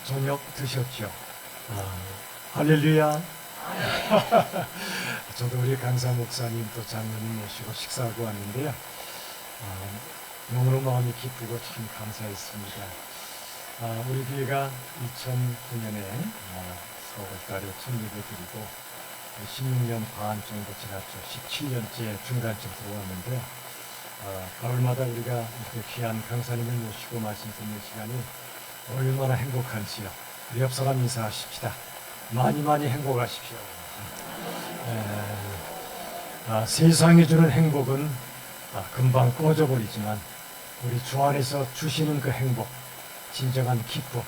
저녁 드셨죠? 할렐루야. 저도 우리 강사 목사님 또 장로님 모시고 식사하고 왔는데요. 너무너무 마음이 기쁘고 참 감사했습니다. 우리 교회가 2009년에 4월달에 천리를 드리고 16년 반 정도 지났죠. 17년째 중간쯤 들어왔는데 가을마다 우리가 이렇게 귀한 강사님을 모시고 말씀 듣는 시간이 얼마나 행복한지요. 우리 옆 사람 인사하십시다. 많이 행복하십시오. 세상이 주는 행복은 금방 꺼져버리지만 우리 주 안에서 주시는 그 행복, 진정한 기쁨,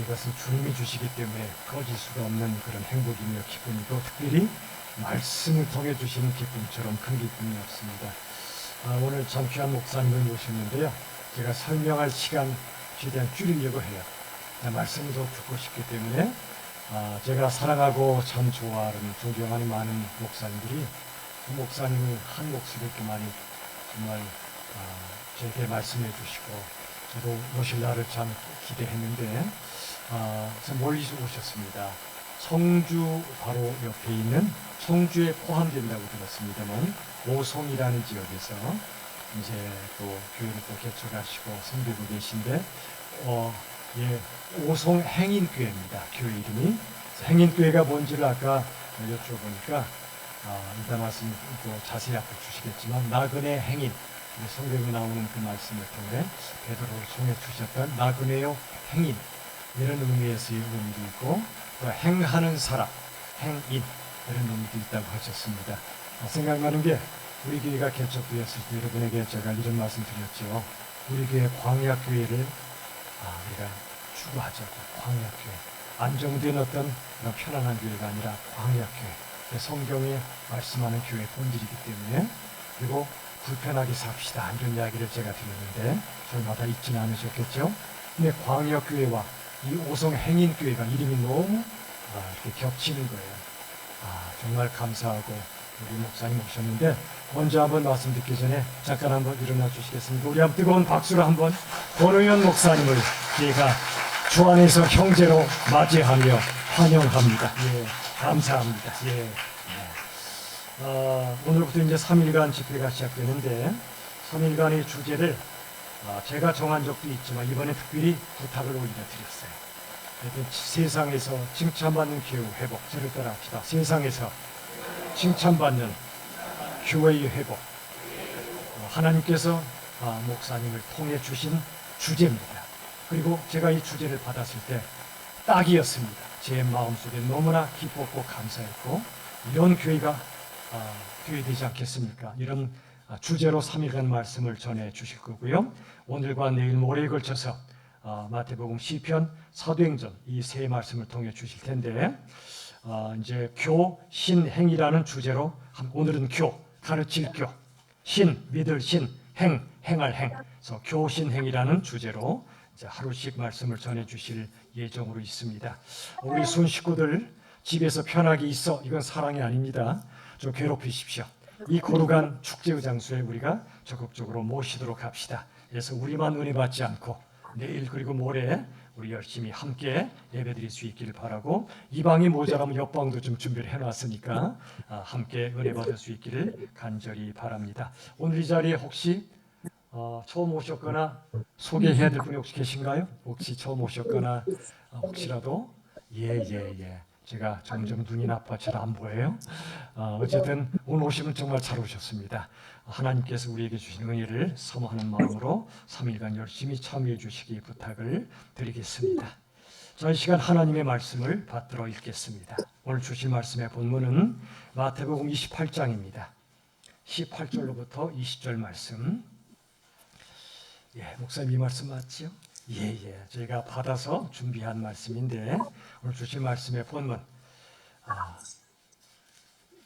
이것은 주님이 주시기 때문에 꺼질 수가 없는 그런 행복이며 기쁨이고, 특별히 말씀을 통해 주시는 기쁨처럼 큰 기쁨이 없습니다. 오늘 참 귀한 목사님을 모셨는데요. 제가 설명할 시간 최대한 줄이려고 해요. 말씀을 더 듣고 싶기 때문에 제가 사랑하고 참 좋아하는, 존경하는 많은 목사님들이 그 목사님을 한 목소리 이렇게 많이 정말 제게 말씀해 주시고, 저도 오실 날을 참 기대했는데 멀리서 오셨습니다. 청주 바로 옆에 있는, 청주에 포함된다고 들었습니다만 오송이라는 지역에서 이제 또 교회를 또 개척하시고 섬기고 계신데 오송 행인교회입니다. 교회 이름이. 행인교회가 뭔지를 아까 여쭤보니까 이따 말씀 또 자세히 앞에 주시겠지만, 나그네 행인, 성경에 나오는 그 말씀을 통해 베드로를 통해 주셨던 나그네요 행인, 이런 의미에서의 의미도 있고, 또 행하는 사람, 행인, 이런 의미도 있다고 하셨습니다. 생각나는 게, 우리 교회가 개척되었을 때 여러분에게 제가 이런 말씀 드렸죠. 우리 교회 광야교회를 우리가 추구하자고. 광야교회, 안정된 어떤 편안한 교회가 아니라 광야교회, 성경에 말씀하는 교회 본질이기 때문에. 그리고 불편하게 삽시다, 이런 이야기를 제가 드렸는데 설마 다 잊지는 않으셨겠죠? 근데 광야교회와 이 오송 행인교회가 이름이 너무 이렇게 겹치는 거예요. 정말 감사하고 우리 목사님 오셨는데, 먼저 한번 말씀 듣기 전에 잠깐 한번 일어나 주시겠습니까? 우리 한번 뜨거운 박수로 한번 권의원 목사님을 제가 주 안에서 형제로 맞이하며 환영합니다. 예, 감사합니다. 예. 오늘부터 이제 3일간 집회가 시작되는데, 3일간의 주제를 제가 정한 적도 있지만 이번에 특별히 부탁을 올려드렸어요. 세상에서 칭찬받는 교회 회복, 저를 따라 합시다. 세상에서 칭찬받는 교회의 회복, 하나님께서 목사님을 통해 주신 주제입니다. 그리고 제가 이 주제를 받았을 때 딱이었습니다. 제 마음속에 너무나 기뻤고 감사했고, 이런 교회가 교회되지 않겠습니까? 이런 주제로 3일간 말씀을 전해 주실 거고요. 오늘과 내일 모레에 걸쳐서 마태복음, 시편, 사도행전 이 세 말씀을 통해 주실 텐데, 이제 교, 신, 행이라는 주제로 오늘은 교, 가르칠 교, 신, 믿을 신, 행, 행할 행. 그래서 교, 신, 행이라는 주제로 이제 하루씩 말씀을 전해 주실 예정으로 있습니다. 우리 손 식구들 집에서 편하게 있어, 이건 사랑이 아닙니다. 좀 괴롭히십시오. 이 거룩한 축제의 장소에 우리가 적극적으로 모시도록 합시다. 그래서 우리만 은혜 받지 않고 내일 그리고 모레 우리 열심히 함께 예배드릴 수 있기를 바라고, 이 방이 모자라면 옆방도 좀 준비를 해놨으니까 함께 은혜 받을 수 있기를 간절히 바랍니다. 오늘 이 자리에 혹시 처음 오셨거나 소개해야 될 분이 혹시 계신가요? 혹시 처음 오셨거나 혹시라도 예. 제가 점점 눈이 나빠 잘 안 보여요. 어쨌든 오늘 오시면 정말 잘 오셨습니다. 하나님께서 우리에게 주신 은혜를 사모하는 마음으로 3일간 열심히 참여해 주시기 부탁을 드리겠습니다. 자, 이 시간 하나님의 말씀을 받들어 읽겠습니다. 오늘 주신 말씀의 본문은 마태복음 28장입니다. 18절로부터 20절 말씀. 목사님 이 말씀 맞지요? 저희가 받아서 준비한 말씀인데, 오늘 주신 말씀의 본문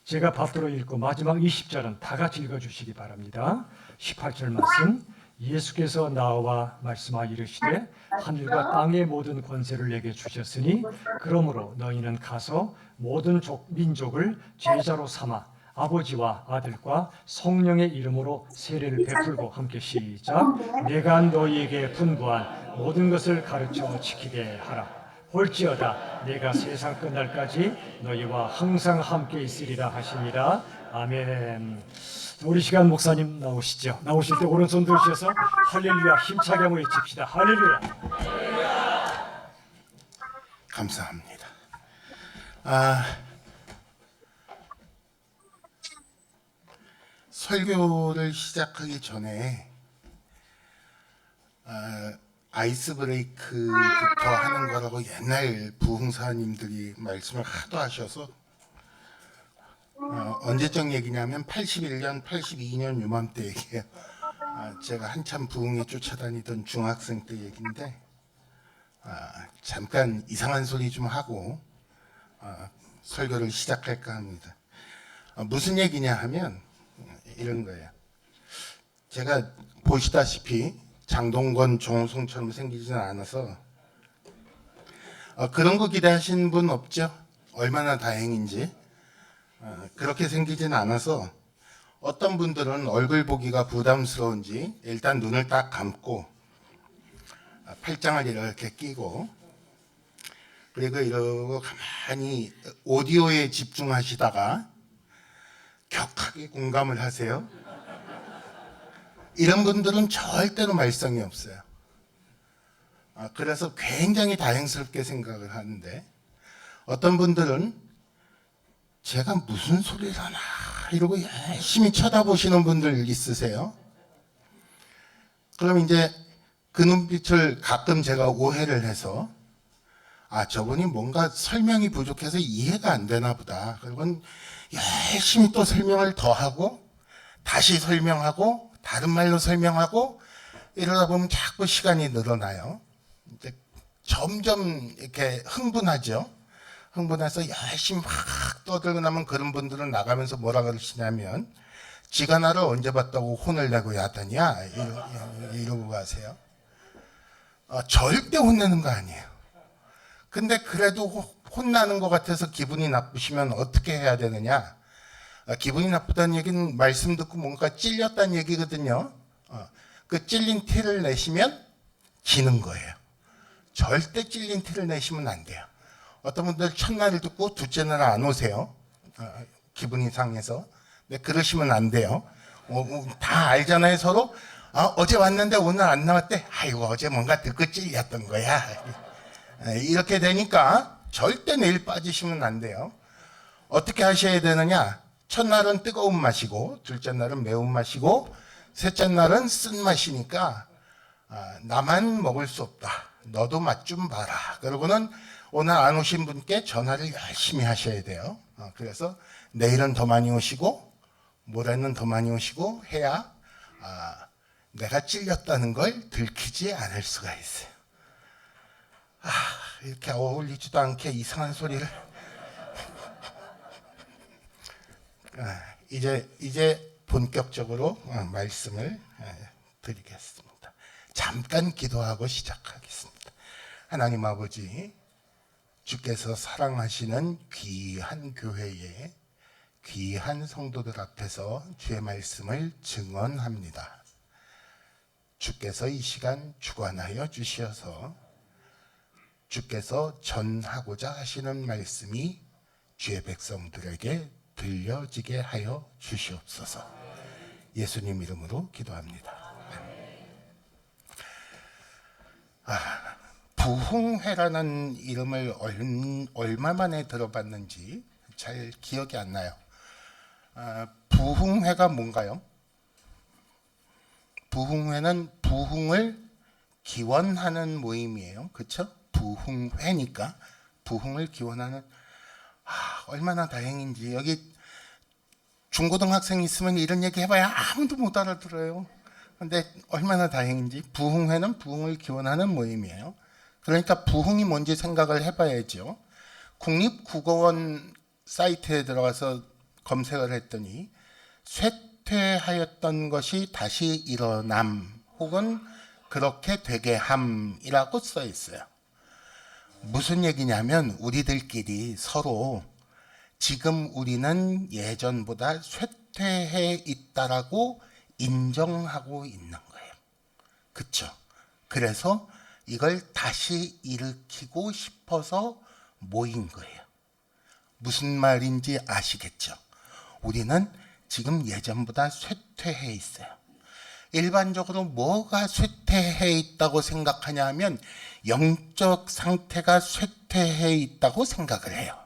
제가 받들어 읽고 마지막 20절은 다 같이 읽어주시기 바랍니다. 18절 말씀. 예수께서 나와 말씀하여 이르시되 하늘과 땅의 모든 권세를 내게 주셨으니 그러므로 너희는 가서 모든 민족을 제자로 삼아 아버지와 아들과 성령의 이름으로 세례를 베풀고, 함께 시작. 내가 너희에게 분부한 모든 것을 가르쳐 지키게 하라. 볼지어다 내가 세상 끝날까지 너희와 항상 함께 있으리라 하시니라. 아멘. 우리 시간 목사님 나오시죠. 나오실 때 오른손 들으셔서 할렐루야 힘차게 한번 외칩시다. 할렐루야. 감사합니다. 설교를 시작하기 전에 아이스 브레이크부터 하는 거라고 옛날 부흥사님들이 말씀을 하도 하셔서 언제적 얘기냐면 81년, 82년 요맘때 얘기예요. 제가 한참 부흥에 쫓아다니던 중학생 때 얘기인데 잠깐 이상한 소리 좀 하고 설교를 시작할까 합니다. 무슨 얘기냐 하면 이런 거예요. 제가 보시다시피 장동건, 정우성처럼 생기지는 않아서 그런 거 기대하시는 분 없죠? 얼마나 다행인지. 그렇게 생기지는 않아서 어떤 분들은 얼굴 보기가 부담스러운지 일단 눈을 딱 감고 팔짱을 이렇게 끼고 그리고 이러고 가만히 오디오에 집중하시다가 격하게 공감을 하세요. 이런 분들은 절대로 말썽이 없어요. 그래서 굉장히 다행스럽게 생각을 하는데 어떤 분들은 제가 무슨 소리를 하나 이러고 열심히 쳐다보시는 분들 있으세요. 그럼 이제 그 눈빛을 가끔 제가 오해를 해서 저분이 뭔가 설명이 부족해서 이해가 안 되나 보다. 그리고 열심히 또 설명을 더 하고 다시 설명하고 다른 말로 설명하고 이러다 보면 자꾸 시간이 늘어나요. 이제 점점 이렇게 흥분하죠. 흥분해서 열심히 막 떠들고 나면 그런 분들은 나가면서 뭐라 그러시냐면 지가 나를 언제 봤다고 혼을 내고 야단이야 이러고 가세요. 절대 혼내는 거 아니에요. 근데 그래도 혼나는 것 같아서 기분이 나쁘시면 어떻게 해야 되느냐? 기분이 나쁘다는 얘기는 말씀 듣고 뭔가 찔렸다는 얘기거든요. 그 찔린 티를 내시면 지는 거예요. 절대 찔린 티를 내시면 안 돼요. 어떤 분들 첫날을 듣고 둘째 날 안 오세요. 기분이 상해서. 근데 그러시면 안 돼요. 다 알잖아요, 서로. 어제 왔는데 오늘 안 나왔대. 아이고, 어제 뭔가 듣고 찔렸던 거야. 이렇게 되니까 절대 내일 빠지시면 안 돼요. 어떻게 하셔야 되느냐? 첫날은 뜨거운 맛이고, 둘째 날은 매운 맛이고, 셋째 날은 쓴 맛이니까 나만 먹을 수 없다. 너도 맛 좀 봐라. 그러고는 오늘 안 오신 분께 전화를 열심히 하셔야 돼요. 그래서 내일은 더 많이 오시고 모레는 더 많이 오시고 해야 내가 찔렸다는 걸 들키지 않을 수가 있어요. 이렇게 어울리지도 않게 이상한 소리를 이제 본격적으로 말씀을 드리겠습니다. 잠깐 기도하고 시작하겠습니다. 하나님 아버지, 주께서 사랑하시는 귀한 교회에 귀한 성도들 앞에서 주의 말씀을 증언합니다. 주께서 이 시간 주관하여 주시어서 주께서 전하고자 하시는 말씀이 주의 백성들에게 들려지게 하여 주시옵소서. 예수님 이름으로 기도합니다. 부흥회라는 이름을 얼마 만에 들어봤는지 잘 기억이 안 나요. 부흥회가 뭔가요? 부흥회는 부흥을 기원하는 모임이에요. 그렇죠? 부흥회니까 부흥을 기원하는. 얼마나 다행인지. 여기 중고등학생 있으면 이런 얘기 해봐야 아무도 못 알아들어요. 근데 얼마나 다행인지. 부흥회는 부흥을 기원하는 모임이에요. 그러니까 부흥이 뭔지 생각을 해봐야죠. 국립국어원 사이트에 들어가서 검색을 했더니 쇠퇴하였던 것이 다시 일어남 혹은 그렇게 되게 함이라고 써 있어요. 무슨 얘기냐면 우리들끼리 서로 지금 우리는 예전보다 쇠퇴해 있다라고 인정하고 있는 거예요. 그렇죠? 그래서 이걸 다시 일으키고 싶어서 모인 거예요. 무슨 말인지 아시겠죠? 우리는 지금 예전보다 쇠퇴해 있어요. 일반적으로 뭐가 쇠퇴해 있다고 생각하냐 하면 영적 상태가 쇠퇴해 있다고 생각을 해요.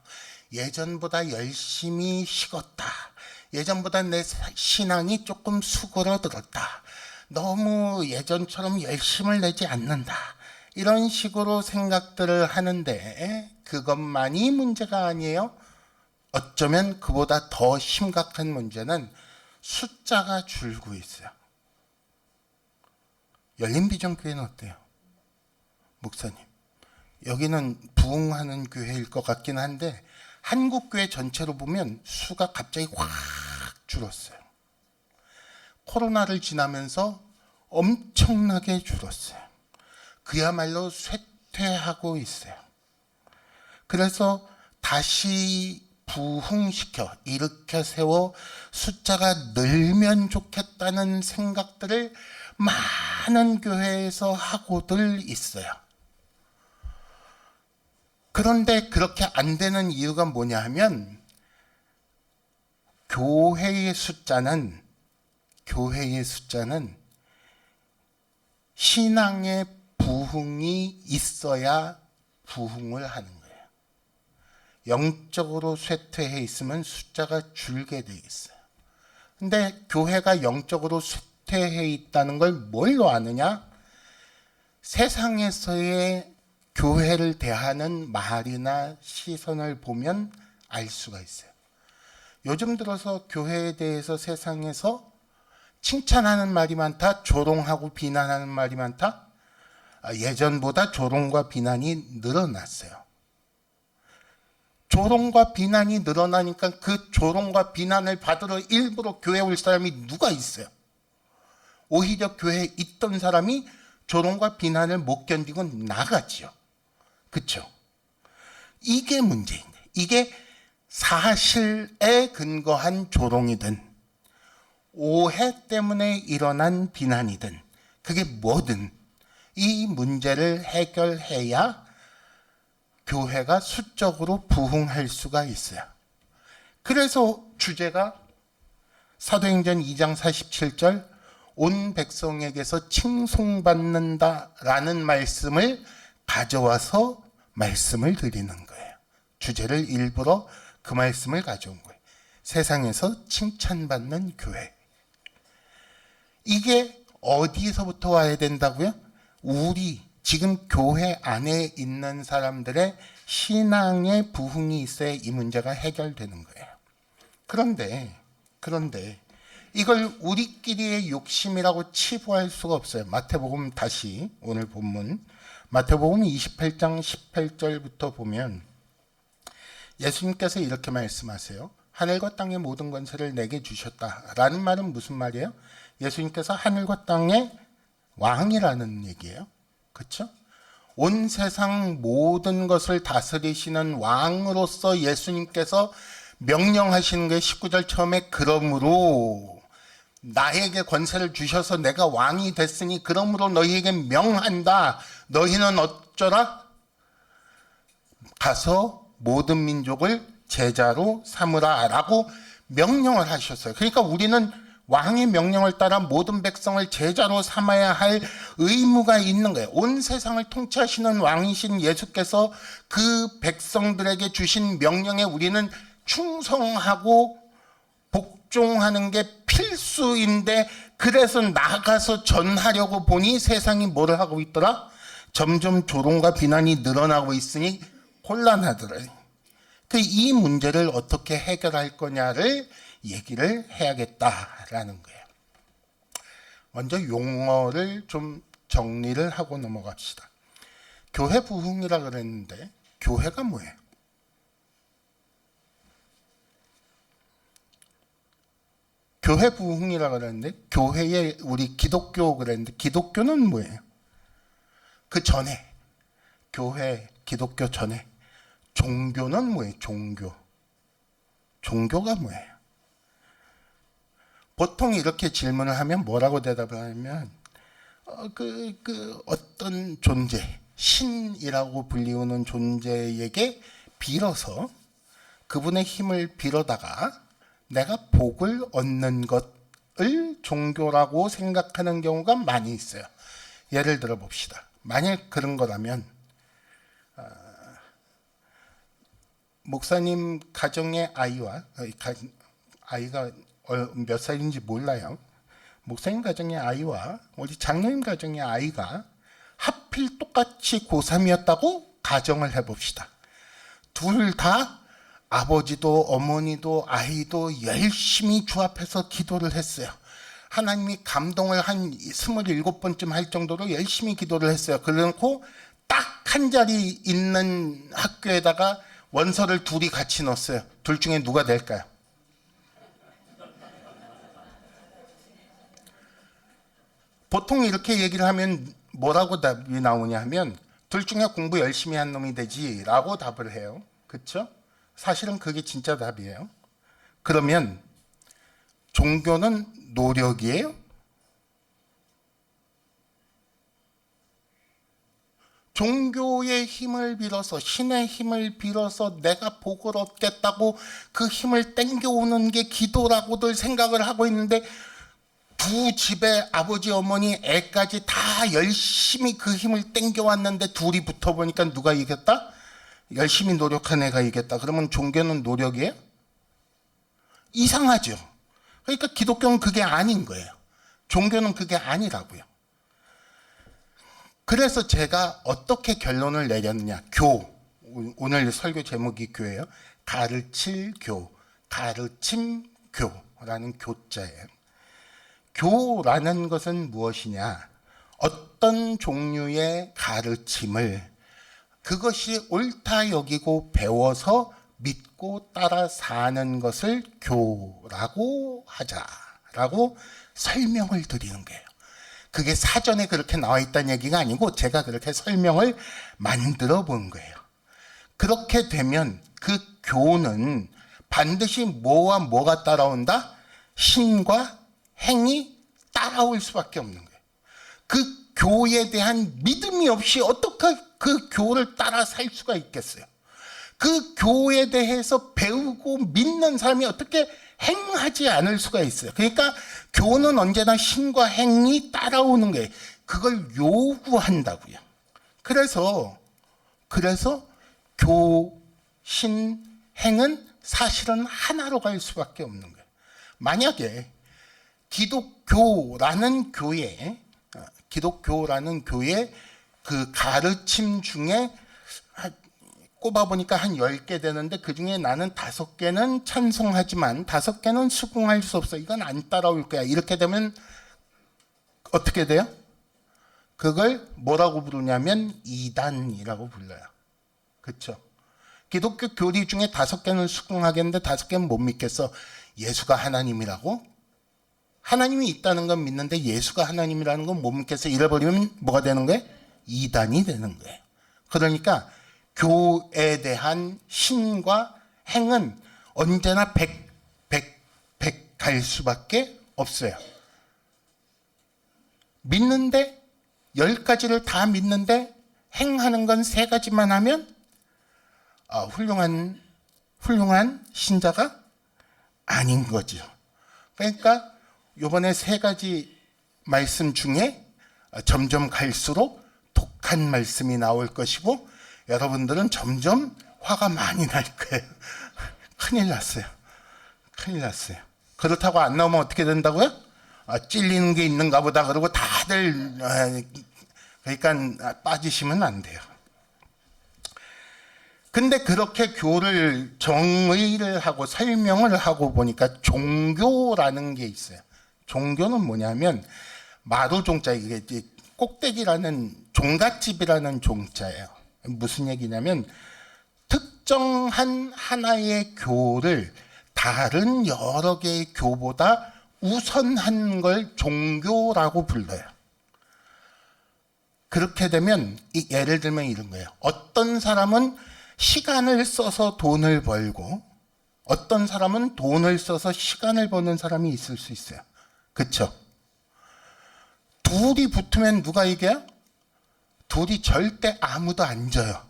예전보다 열심히 식었다. 예전보다 내 신앙이 조금 수그러들었다. 너무 예전처럼 열심을 내지 않는다. 이런 식으로 생각들을 하는데 그것만이 문제가 아니에요. 어쩌면 그보다 더 심각한 문제는 숫자가 줄고 있어요. 열린비전교회는 어때요? 목사님, 여기는 부흥하는 교회일 것 같긴 한데 한국교회 전체로 보면 수가 갑자기 확 줄었어요. 코로나를 지나면서 엄청나게 줄었어요. 그야말로 쇠퇴하고 있어요. 그래서 다시 부흥시켜 일으켜 세워 숫자가 늘면 좋겠다는 생각들을 많은 교회에서 하고들 있어요. 그런데 그렇게 안 되는 이유가 뭐냐 하면 교회의 숫자는 신앙의 부흥이 있어야 부흥을 하는 거예요. 영적으로 쇠퇴해 있으면 숫자가 줄게 돼 있어요. 근데 교회가 영적으로 쇠퇴해 있다는 걸 뭘로 아느냐? 세상에서의 교회를 대하는 말이나 시선을 보면 알 수가 있어요. 요즘 들어서 교회에 대해서 세상에서 칭찬하는 말이 많다, 조롱하고 비난하는 말이 많다. 예전보다 조롱과 비난이 늘어났어요. 조롱과 비난이 늘어나니까 그 조롱과 비난을 받으러 일부러 교회에 올 사람이 누가 있어요? 오히려 교회에 있던 사람이 조롱과 비난을 못 견디고 나가지요. 그렇죠? 이게 문제인데, 이게 사실에 근거한 조롱이든 오해 때문에 일어난 비난이든 그게 뭐든 이 문제를 해결해야 교회가 수적으로 부흥할 수가 있어요. 그래서 주제가 사도행전 2장 47절 온 백성에게서 칭송받는다라는 말씀을 가져와서 말씀을 드리는 거예요. 주제를 일부러 그 말씀을 가져온 거예요. 세상에서 칭찬받는 교회. 이게 어디서부터 와야 된다고요? 우리 지금 교회 안에 있는 사람들의 신앙의 부흥이 있어야 이 문제가 해결되는 거예요. 그런데 이걸 우리끼리의 욕심이라고 치부할 수가 없어요. 마태복음 다시 오늘 본문 마태복음 28장 18절부터 보면 예수님께서 이렇게 말씀하세요. 하늘과 땅의 모든 권세를 내게 주셨다라는 말은 무슨 말이에요? 예수님께서 하늘과 땅의 왕이라는 얘기예요. 그렇죠? 온 세상 모든 것을 다스리시는 왕으로서 예수님께서 명령하시는 게 19절 처음에 그러므로 나에게 권세를 주셔서 내가 왕이 됐으니 그러므로 너희에게 명한다. 너희는 어쩌라? 가서 모든 민족을 제자로 삼으라 라고 명령을 하셨어요. 그러니까 우리는 왕의 명령을 따라 모든 백성을 제자로 삼아야 할 의무가 있는 거예요. 온 세상을 통치하시는 왕이신 예수께서 그 백성들에게 주신 명령에 우리는 충성하고 복종하는 게 필수인데 그래서 나가서 전하려고 보니 세상이 뭐를 하고 있더라? 점점 조롱과 비난이 늘어나고 있으니 곤란하더라. 이 문제를 어떻게 해결할 거냐를 얘기를 해야겠다라는 거예요. 먼저 용어를 좀 정리를 하고 넘어갑시다. 교회 부흥이라 그랬는데 교회가 뭐예요? 교회 부흥이라 그랬는데 교회에 우리 기독교 그랬는데 기독교는 뭐예요? 그 전에 교회 기독교 전에 종교는 뭐예요? 종교가 뭐예요? 보통 이렇게 질문을 하면 뭐라고 대답을 하면 어떤 존재, 신이라고 불리우는 존재에게 빌어서 그분의 힘을 빌어다가 내가 복을 얻는 것을 종교라고 생각하는 경우가 많이 있어요. 예를 들어 봅시다. 만약 그런 거라면 목사님 가정의 아이와 아이가 몇 살인지 몰라요. 목사님 가정의 아이와 우리 장로님 가정의 아이가 하필 똑같이 고3이었다고 가정을 해봅시다. 둘 다 아버지도 어머니도 아이도 열심히 주 앞에서 기도를 했어요. 하나님이 감동을 한 27번쯤 할 정도로 열심히 기도를 했어요. 그래놓고 딱 한 자리 있는 학교에다가 원서를 둘이 같이 넣었어요. 둘 중에 누가 될까요? 보통 이렇게 얘기를 하면 뭐라고 답이 나오냐 하면 둘 중에 공부 열심히 한 놈이 되지 라고 답을 해요. 그렇죠? 사실은 그게 진짜 답이에요. 그러면 종교는 노력이에요? 종교의 힘을 빌어서 신의 힘을 빌어서 내가 복을 얻겠다고 그 힘을 땡겨오는 게 기도라고들 생각을 하고 있는데 두 집에 아버지 어머니 애까지 다 열심히 그 힘을 땡겨왔는데 둘이 붙어보니까 누가 이겼다? 열심히 노력한 애가 이겼다. 그러면 종교는 노력이에요? 이상하죠. 그러니까 기독교는 그게 아닌 거예요. 종교는 그게 아니라고요. 그래서 제가 어떻게 결론을 내렸냐. 오늘 설교 제목이 교예요. 가르칠 교, 가르침 교라는 교자예요. 교라는 것은 무엇이냐? 어떤 종류의 가르침을 그것이 옳다 여기고 배워서 믿고 따라 사는 것을 교라고 하자라고 설명을 드리는 거예요. 그게 사전에 그렇게 나와 있다는 얘기가 아니고 제가 그렇게 설명을 만들어 본 거예요. 그렇게 되면 그 교는 반드시 뭐와 뭐가 따라온다? 신과 행이 따라올 수밖에 없는 거예요. 그 교에 대한 믿음이 없이 어떻게 그 교를 따라 살 수가 있겠어요? 그 교에 대해서 배우고 믿는 사람이 어떻게 행하지 않을 수가 있어요. 그러니까 교는 언제나 신과 행이 따라오는 거예요. 그걸 요구한다고요. 그래서 교, 신, 행은 사실은 하나로 갈 수밖에 없는 거예요. 만약에 기독교라는 교회 그 가르침 중에 꼽아보니까 한 10개 되는데 그중에 나는 5개는 찬송하지만 5개는 수긍할 수 없어. 이건 안 따라올 거야. 이렇게 되면 어떻게 돼요? 그걸 뭐라고 부르냐면 이단이라고 불러요. 그렇죠? 기독교 교리 중에 5개는 수긍하겠는데 5개는 못 믿겠어. 예수가 하나님이라고? 하나님이 있다는 건 믿는데 예수가 하나님이라는 건 못 믿겠어. 이래버리면 뭐가 되는 거예요? 이단이 되는 거예요. 그러니까 교에 대한 신과 행은 언제나 100 갈 수밖에 없어요. 믿는데 10가지를 다 믿는데 행하는 건 3가지만 하면 훌륭한 신자가 아닌 거죠. 그러니까 이번에 3가지 말씀 중에 점점 갈수록 독한 말씀이 나올 것이고 여러분들은 점점 화가 많이 날 거예요. 큰일 났어요. 그렇다고 안 나오면 어떻게 된다고요? 찔리는 게 있는가 보다 그러고 다들 그러니까 빠지시면 안 돼요. 근데 그렇게 교를 정의를 하고 설명을 하고 보니까 종교라는 게 있어요. 종교는 뭐냐면 마루종자, 이게 꼭대기라는 종갓집이라는 종자예요. 무슨 얘기냐면 특정한 하나의 교를 다른 여러 개의 교보다 우선한 걸 종교라고 불러요. 그렇게 되면 예를 들면 이런 거예요. 어떤 사람은 시간을 써서 돈을 벌고 어떤 사람은 돈을 써서 시간을 버는 사람이 있을 수 있어요. 그렇죠? 둘이 붙으면 누가 이겨요? 둘이 절대 아무도 안 져요.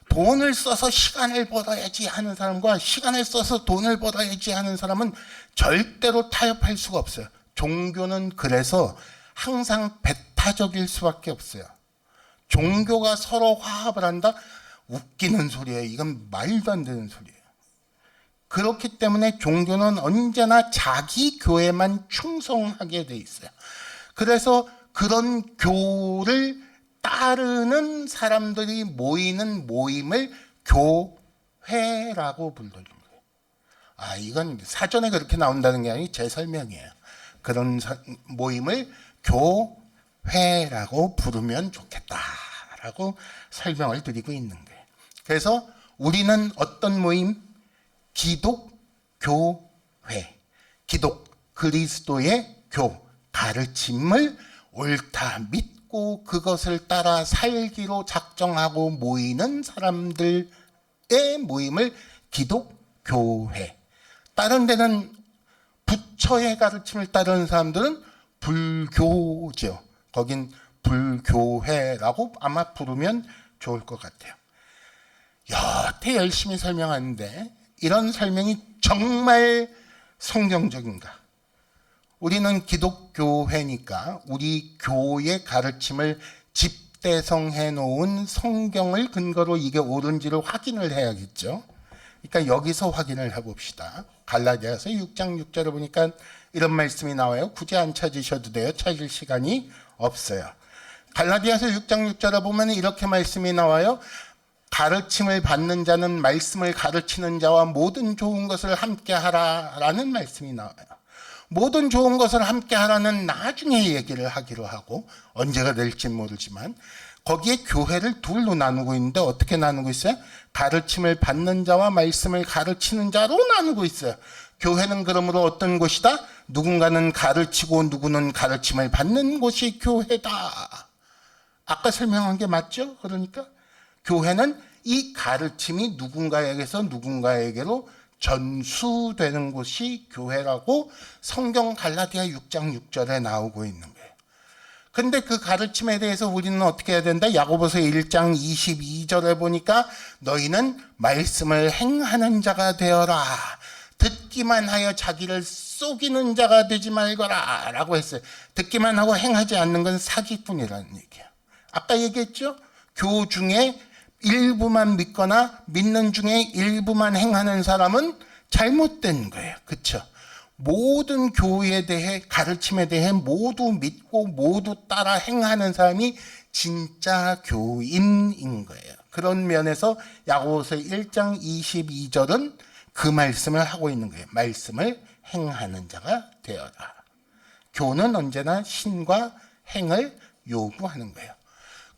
돈을 써서 시간을 벌어야지 하는 사람과 시간을 써서 돈을 벌어야지 하는 사람은 절대로 타협할 수가 없어요. 종교는 그래서 항상 배타적일 수밖에 없어요. 종교가 서로 화합을 한다? 웃기는 소리예요. 이건 말도 안 되는 소리예요. 그렇기 때문에 종교는 언제나 자기 교회만 충성하게 돼 있어요. 그래서 그런 교를 따르는 사람들이 모이는 모임을 교회라고 부르는 거예요. 이건 사전에 그렇게 나온다는 게 아니고 제 설명이에요. 그런 모임을 교회라고 부르면 좋겠다라고 설명을 드리고 있는 거예요. 그래서 우리는 어떤 모임? 기독교회. 기독, 그리스도의 교, 가르침을 옳다 믿고 그것을 따라 살기로 작정하고 모이는 사람들의 모임을 기독교회. 다른 데는 부처의 가르침을 따르는 사람들은 불교죠. 거긴 불교회라고 아마 부르면 좋을 것 같아요. 여태 열심히 설명하는데 이런 설명이 정말 성경적인가? 우리는 기독교회니까 우리 교의 가르침을 집대성해 놓은 성경을 근거로 이게 옳은지를 확인을 해야겠죠. 그러니까 여기서 확인을 해봅시다. 갈라디아서 6장 6절을 보니까 이런 말씀이 나와요. 굳이 안 찾으셔도 돼요. 찾을 시간이 없어요. 갈라디아서 6장 6절에 보면 이렇게 말씀이 나와요. 가르침을 받는 자는 말씀을 가르치는 자와 모든 좋은 것을 함께 하라라는 말씀이 나와요. 모든 좋은 것을 함께 하라는 나중에 얘기를 하기로 하고 언제가 될지 모르지만 거기에 교회를 둘로 나누고 있는데 어떻게 나누고 있어요? 가르침을 받는 자와 말씀을 가르치는 자로 나누고 있어요. 교회는 그러므로 어떤 곳이다? 누군가는 가르치고 누구는 가르침을 받는 곳이 교회다. 아까 설명한 게 맞죠? 그러니까 교회는 이 가르침이 누군가에게서 누군가에게로 전수되는 곳이 교회라고 성경 갈라디아 6장 6절에 나오고 있는 거예요. 근데 그 가르침에 대해서 우리는 어떻게 해야 된다? 야고보서 1장 22절에 보니까 너희는 말씀을 행하는 자가 되어라. 듣기만 하여 자기를 속이는 자가 되지 말거라 라고 했어요. 듣기만 하고 행하지 않는 건 사기꾼이라는 얘기예요. 아까 얘기했죠? 교 중에 일부만 믿거나 믿는 중에 일부만 행하는 사람은 잘못된 거예요. 그렇죠? 모든 교회에 대해 가르침에 대해 모두 믿고 모두 따라 행하는 사람이 진짜 교인인 거예요. 그런 면에서 야고보서 1장 22절은 그 말씀을 하고 있는 거예요. 말씀을 행하는 자가 되어라. 교는 언제나 신과 행을 요구하는 거예요.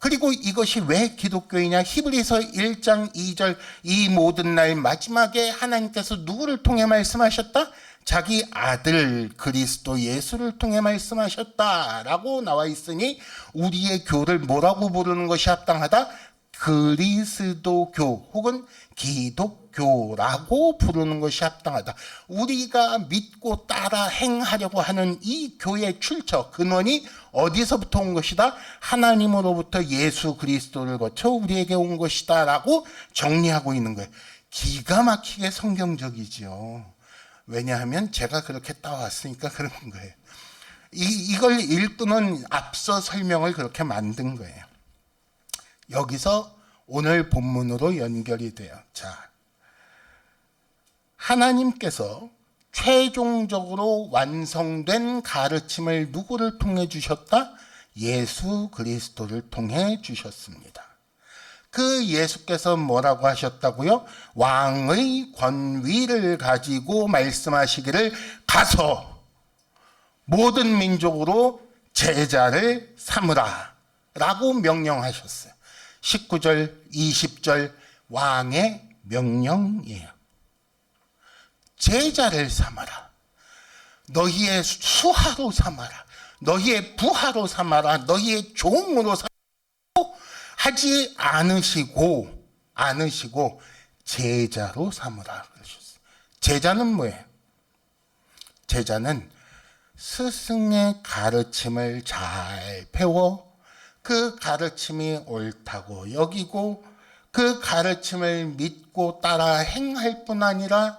그리고 이것이 왜 기독교이냐? 히브리서 1장 2절 이 모든 날 마지막에 하나님께서 누구를 통해 말씀하셨다? 자기 아들 그리스도 예수를 통해 말씀하셨다라고 나와 있으니 우리의 교를 뭐라고 부르는 것이 합당하다? 그리스도교 혹은 기독교라고 부르는 것이 합당하다. 우리가 믿고 따라 행하려고 하는 이 교의 출처, 근원이 어디서부터 온 것이다? 하나님으로부터 예수 그리스도를 거쳐 우리에게 온 것이다 라고 정리하고 있는 거예요. 기가 막히게 성경적이죠. 왜냐하면 제가 그렇게 따왔으니까 그런 거예요. 이걸 일두는 앞서 설명을 그렇게 만든 거예요. 여기서 오늘 본문으로 연결이 돼요. 자, 하나님께서 최종적으로 완성된 가르침을 누구를 통해 주셨다? 예수 그리스도를 통해 주셨습니다. 그 예수께서 뭐라고 하셨다고요? 왕의 권위를 가지고 말씀하시기를 가서 모든 민족으로 제자를 삼으라 라고 명령하셨어요. 19절, 20절 왕의 명령이에요. 제자를 삼아라. 너희의 수하로 삼아라. 너희의 부하로 삼아라. 너희의 종으로 삼고 하지 않으시고 제자로 삼으라 그러셨어요. 제자는 뭐예요? 제자는 스승의 가르침을 잘 배워 그 가르침이 옳다고 여기고 그 가르침을 믿고 따라 행할 뿐 아니라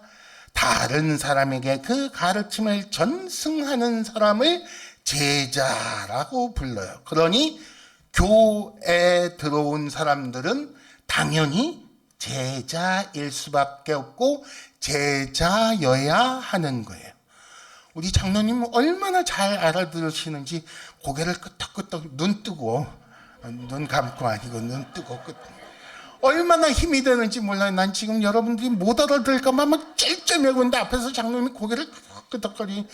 다른 사람에게 그 가르침을 전승하는 사람을 제자라고 불러요. 그러니 교회에 들어온 사람들은 당연히 제자일 수밖에 없고 제자여야 하는 거예요. 우리 장로님 얼마나 잘 알아들으시는지 고개를 끄덕끄덕 눈 뜨고, 눈 감고 아니고 눈 뜨고 얼마나 힘이 되는지 몰라요. 난 지금 여러분들이 못 알아들을까 봐 막 찔찔매고 있는데 앞에서 장로님이 고개를 끄덕끄덕거리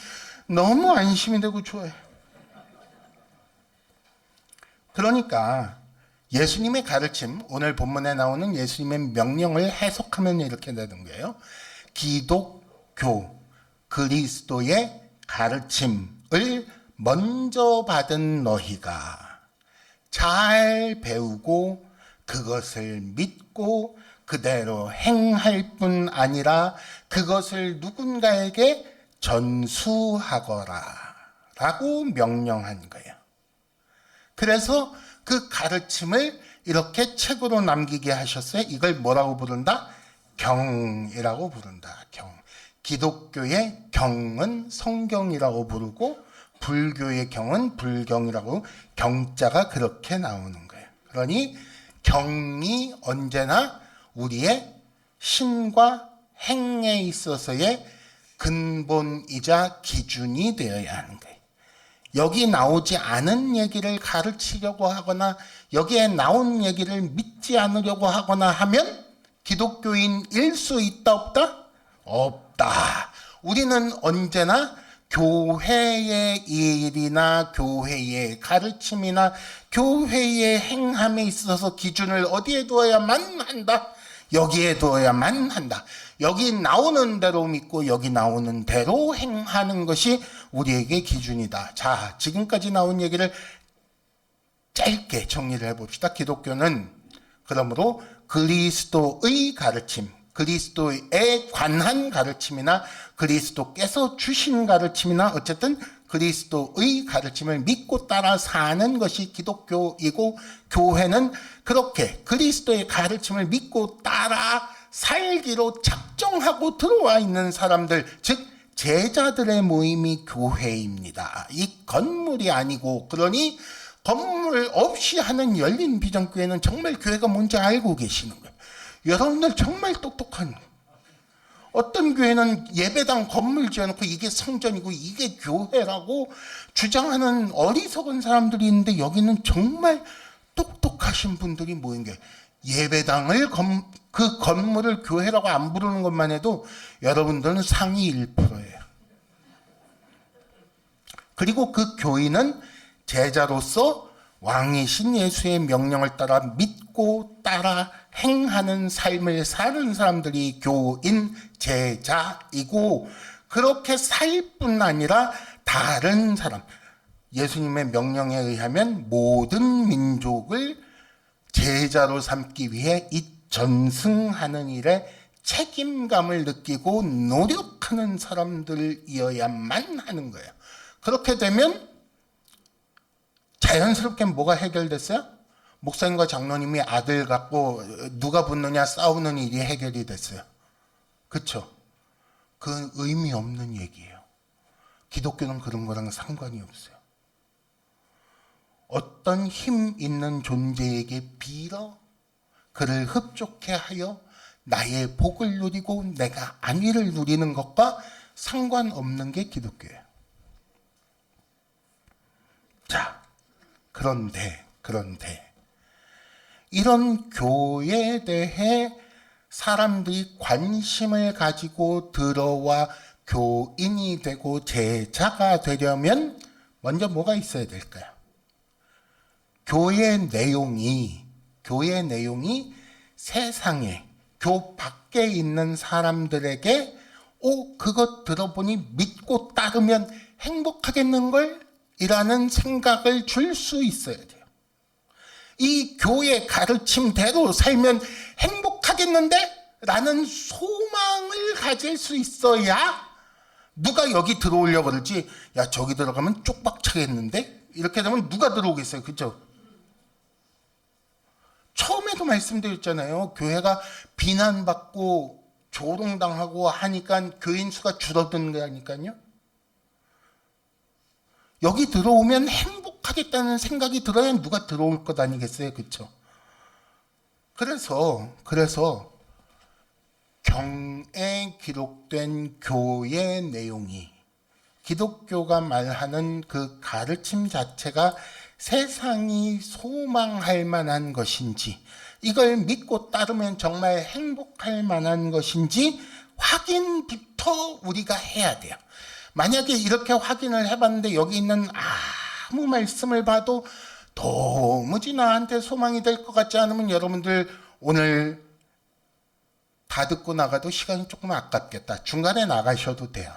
너무 안심이 되고 좋아요. 그러니까 예수님의 가르침, 오늘 본문에 나오는 예수님의 명령을 해석하면 이렇게 되는 거예요. 기독교, 그리스도의 가르침을 먼저 받은 너희가 잘 배우고 그것을 믿고 그대로 행할 뿐 아니라 그것을 누군가에게 전수하거라 라고 명령한 거예요. 그래서 그 가르침을 이렇게 책으로 남기게 하셨어요. 이걸 뭐라고 부른다? 경이라고 부른다. 경. 기독교의 경은 성경이라고 부르고 불교의 경은 불경이라고, 경자가 그렇게 나오는 거예요. 그러니 경이 언제나 우리의 신과 행에 있어서의 근본이자 기준이 되어야 하는 거예요. 여기 나오지 않은 얘기를 가르치려고 하거나 여기에 나온 얘기를 믿지 않으려고 하거나 하면 기독교인일 수 있다 없다? 없다. 우리는 언제나 교회의 일이나 교회의 가르침이나 교회의 행함에 있어서 기준을 어디에 두어야만 한다? 여기에 두어야만 한다. 여기 나오는 대로 믿고 여기 나오는 대로 행하는 것이 우리에게 기준이다. 자, 지금까지 나온 얘기를 짧게 정리를 해봅시다. 기독교는 그러므로 그리스도의 가르침, 그리스도에 관한 가르침이나 그리스도께서 주신 가르침이나 어쨌든 그리스도의 가르침을 믿고 따라 사는 것이 기독교이고, 교회는 그렇게 그리스도의 가르침을 믿고 따라 살기로 작정하고 들어와 있는 사람들, 즉 제자들의 모임이 교회입니다. 이 건물이 아니고, 그러니 건물 없이 하는 열린 비전교회는 정말 교회가 뭔지 알고 계시는 거예요. 여러분들 정말 똑똑한 거예요. 어떤 교회는 예배당 건물 지어놓고 이게 성전이고 이게 교회라고 주장하는 어리석은 사람들이 있는데, 여기는 정말 똑똑하신 분들이 모인 거예요. 예배당을 그 건물을 교회라고 안 부르는 것만 해도 여러분들은 상위 1%예요. 그리고 그 교인은 제자로서 왕이신 예수의 명령을 따라 믿고 따라 행하는 삶을 사는 사람들이 교인, 제자이고, 그렇게 살 뿐 아니라 다른 사람, 예수님의 명령에 의하면 모든 민족을 제자로 삼기 위해 이 전승하는 일에 책임감을 느끼고 노력하는 사람들이어야만 하는 거예요. 그렇게 되면 자연스럽게 뭐가 해결됐어요? 목사님과 장로님이 아들 갖고 누가 붙느냐 싸우는 일이 해결이 됐어요. 그렇죠? 그건 의미 없는 얘기예요. 기독교는 그런 거랑 상관이 없어요. 어떤 힘 있는 존재에게 빌어 그를 흡족해 하여 나의 복을 누리고 내가 안위를 누리는 것과 상관없는 게 기독교예요. 자, 그런데 이런 교회에 대해 사람들이 관심을 가지고 들어와 교인이 되고 제자가 되려면 먼저 뭐가 있어야 될까요? 교회 내용이 세상에 교 밖에 있는 사람들에게 그것 들어보니 믿고 따르면 행복하겠는걸? 이라는 생각을 줄 수 있어야 돼요. 이 교회 가르침대로 살면 행복하겠는데? 라는 소망을 가질 수 있어야 누가 여기 들어오려고 그러지? 야, 저기 들어가면 쪽박 차겠는데? 이렇게 되면 누가 들어오겠어요? 그죠? 처음에도 말씀드렸잖아요. 교회가 비난받고 조롱당하고 하니까 교인 수가 줄어드는 거라니까요. 여기 들어오면 행복하겠다는 생각이 들어야 누가 들어올 것 아니겠어요? 그렇죠? 그래서 경에 기록된 교의 내용이 기독교가 말하는 그 가르침 자체가 세상이 소망할 만한 것인지, 이걸 믿고 따르면 정말 행복할 만한 것인지 확인부터 우리가 해야 돼요. 만약에 이렇게 확인을 해봤는데 여기 있는 아무 말씀을 봐도 도무지 나한테 소망이 될 것 같지 않으면 여러분들 오늘 다 듣고 나가도 시간이 조금 아깝겠다. 중간에 나가셔도 돼요.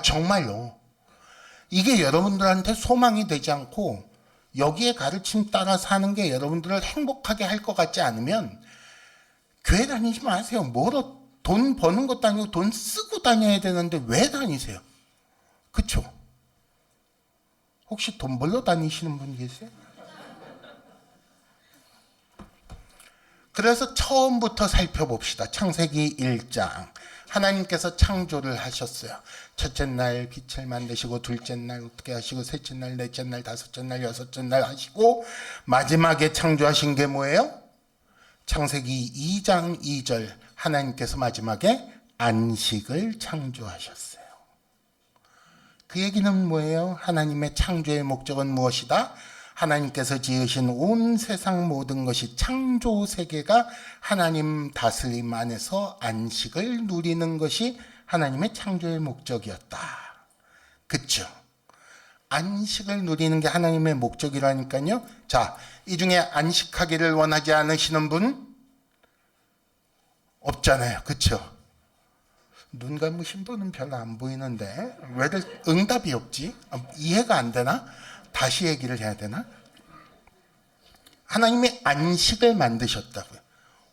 정말요. 이게 여러분들한테 소망이 되지 않고 여기에 가르침 따라 사는 게 여러분들을 행복하게 할 것 같지 않으면 교회 다니지 마세요. 뭐로 돈 버는 것도 아니고 돈 쓰고 다녀야 되는데 왜 다니세요? 그쵸? 혹시 돈 벌러 다니시는 분 계세요? 그래서 처음부터 살펴봅시다. 창세기 1장. 하나님께서 창조를 하셨어요. 첫째 날 빛을 만드시고 둘째 날 어떻게 하시고 셋째 날 넷째 날 다섯째 날 여섯째 날 하시고 마지막에 창조하신 게 뭐예요? 창세기 2장 2절 하나님께서 마지막에 안식을 창조하셨어요. 그 얘기는 뭐예요? 하나님의 창조의 목적은 무엇이다? 하나님께서 지으신 온 세상 모든 것이 창조 세계가 하나님 다스림 안에서 안식을 누리는 것이 하나님의 창조의 목적이었다. 그쵸? 안식을 누리는 게 하나님의 목적이라니까요. 자, 이 중에 안식하기를 원하지 않으시는 분 없잖아요. 그쵸? 눈 감으신 분은 별로 안 보이는데 왜들 응답이 없지? 이해가 안 되나? 다시 얘기를 해야 되나? 하나님이 안식을 만드셨다고요.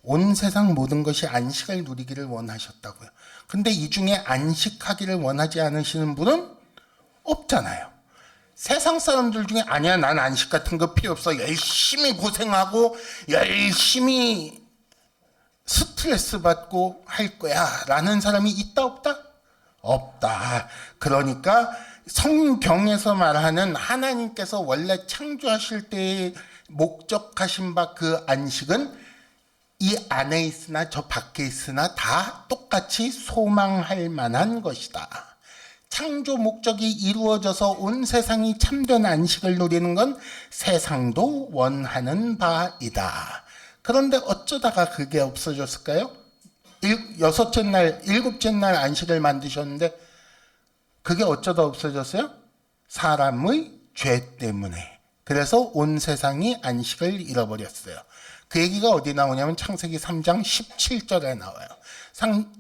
온 세상 모든 것이 안식을 누리기를 원하셨다고요. 근데 이 중에 안식하기를 원하지 않으시는 분은 없잖아요. 세상 사람들 중에 아니야, 난 안식 같은 거 필요 없어. 열심히 고생하고 열심히 스트레스 받고 할 거야 라는 사람이 있다 없다? 없다. 그러니까 성경에서 말하는 하나님께서 원래 창조하실 때에 목적하신 바 그 안식은 이 안에 있으나 저 밖에 있으나 다 똑같이 소망할 만한 것이다. 창조 목적이 이루어져서 온 세상이 참된 안식을 누리는 건 세상도 원하는 바이다. 그런데 어쩌다가 그게 없어졌을까요? 여섯째 날, 일곱째 날 안식을 만드셨는데 그게 어쩌다 없어졌어요? 사람의 죄 때문에. 그래서 온 세상이 안식을 잃어버렸어요. 그 얘기가 어디 나오냐면 창세기 3장 17절에 나와요.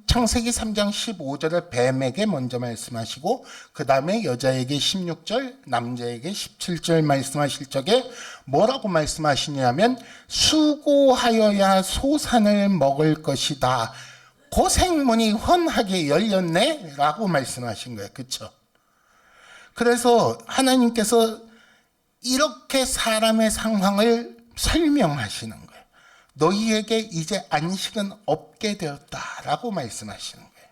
창세기 3장 15절에 뱀에게 먼저 말씀하시고 그 다음에 여자에게 16절, 남자에게 17절 말씀하실 적에 뭐라고 말씀하시냐면 수고하여야 소산을 먹을 것이다. 고생문이 훤하게 열렸네 라고 말씀하신 거예요. 그렇죠? 그래서 하나님께서 이렇게 사람의 상황을 설명하시는 거예요. 너희에게 이제 안식은 없게 되었다라고 말씀하시는 거예요.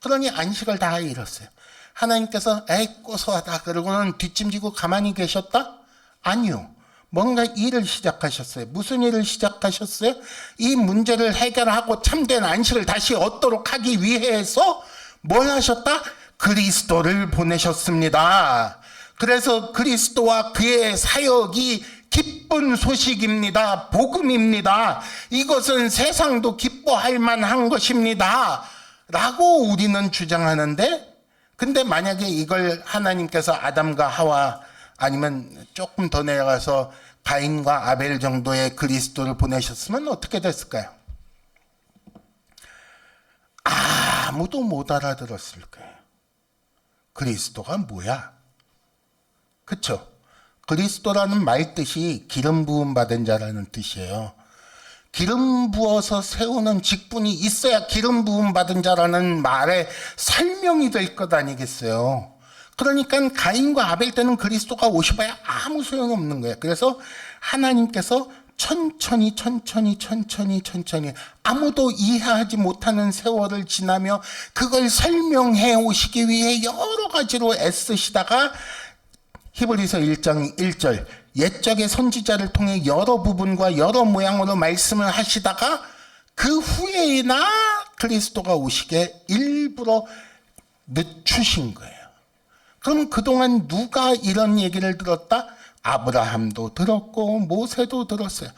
그러니 안식을 다 잃었어요. 하나님께서 에이 고소하다 그러고는 뒷짐지고 가만히 계셨다? 아니요. 뭔가 일을 시작하셨어요. 무슨 일을 시작하셨어요? 이 문제를 해결하고 참된 안식을 다시 얻도록 하기 위해서 뭘 하셨다? 그리스도를 보내셨습니다. 그래서 그리스도와 그의 사역이 기쁜 소식입니다. 복음입니다. 이것은 세상도 기뻐할 만한 것입니다. 라고 우리는 주장하는데, 근데 만약에 이걸 하나님께서 아담과 하와 아니면 조금 더 내려가서 가인과 아벨 정도의 그리스도를 보내셨으면 어떻게 됐을까요? 아무도 못 알아들었을 거예요. 그리스도가 뭐야? 그쵸? 그리스도라는 말 뜻이 기름 부음 받은 자라는 뜻이에요. 기름 부어서 세우는 직분이 있어야 기름 부음 받은 자라는 말에 설명이 될 것 아니겠어요. 그러니까 가인과 아벨 때는 그리스도가 오셔봐야 아무 소용이 없는 거예요. 그래서 하나님께서 천천히 아무도 이해하지 못하는 세월을 지나며 그걸 설명해 오시기 위해 여러 가지로 애쓰시다가 히브리서 1장 1절 옛적의 선지자를 통해 여러 부분과 여러 모양으로 말씀을 하시다가 그 후에나 그리스도가 오시게 일부러 늦추신 거예요. 그럼 그동안 누가 이런 얘기를 들었다? 아브라함도 들었고 모세도 들었어요.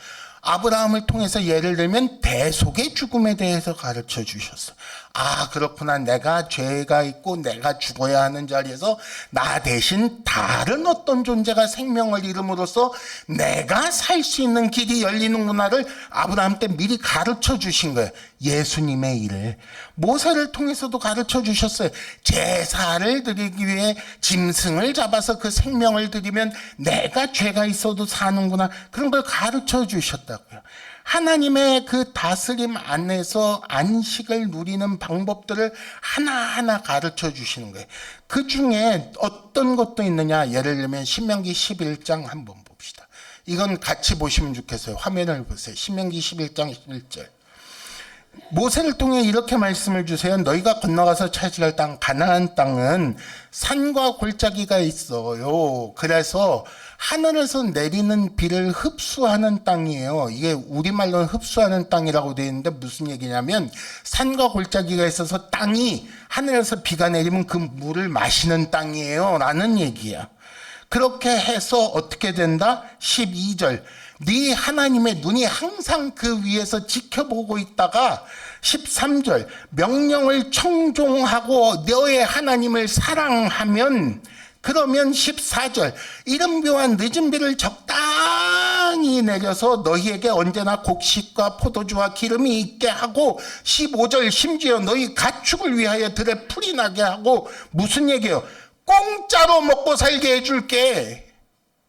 아브라함을 통해서 예를 들면 대속의 죽음에 대해서 가르쳐 주셨어요. 아, 그렇구나. 내가 죄가 있고 내가 죽어야 하는 자리에서 나 대신 다른 어떤 존재가 생명을 잃음으로써 내가 살 수 있는 길이 열리는구나를 아브라함 때 미리 가르쳐 주신 거예요. 예수님의 일을. 모세를 통해서도 가르쳐 주셨어요. 제사를 드리기 위해 짐승을 잡아서 그 생명을 드리면 내가 죄가 있어도 사는구나. 그런 걸 가르쳐 주셨다고요. 하나님의 그 다스림 안에서 안식을 누리는 방법들을 하나하나 가르쳐 주시는 거예요. 그 중에 어떤 것도 있느냐? 예를 들면 신명기 11장 한번 봅시다. 이건 같이 보시면 좋겠어요. 화면을 보세요. 신명기 11장 11절. 모세를 통해 이렇게 말씀을 주세요. 너희가 건너가서 차지할 땅 가나안 땅은 산과 골짜기가 있어요. 그래서 하늘에서 내리는 비를 흡수하는 땅이에요. 이게 우리말로는 흡수하는 땅이라고 되어 있는데 무슨 얘기냐면 산과 골짜기가 있어서 땅이 하늘에서 비가 내리면 그 물을 마시는 땅이에요 라는 얘기야. 그렇게 해서 어떻게 된다? 12절. 네 하나님의 눈이 항상 그 위에서 지켜보고 있다가 13절. 명령을 청종하고 너의 하나님을 사랑하면 그러면 14절. 이른 비와 늦은 비를 적당히 내려서 너희에게 언제나 곡식과 포도주와 기름이 있게 하고 15절. 심지어 너희 가축을 위하여 들에 풀이 나게 하고 무슨 얘기예요? 공짜로 먹고 살게 해줄게.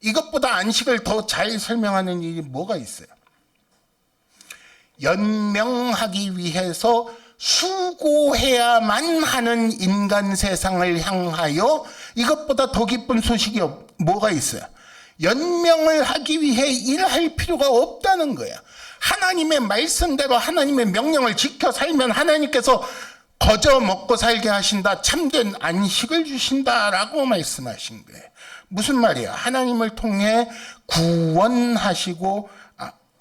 이것보다 안식을 더 잘 설명하는 일이 뭐가 있어요? 연명하기 위해서 수고해야만 하는 인간 세상을 향하여 이것보다 더 기쁜 소식이 뭐가 있어요? 연명을 하기 위해 일할 필요가 없다는 거야. 하나님의 말씀대로 하나님의 명령을 지켜 살면 하나님께서 거저 먹고 살게 하신다. 참된 안식을 주신다라고 말씀하신 거예요. 무슨 말이야? 하나님을 통해 구원하시고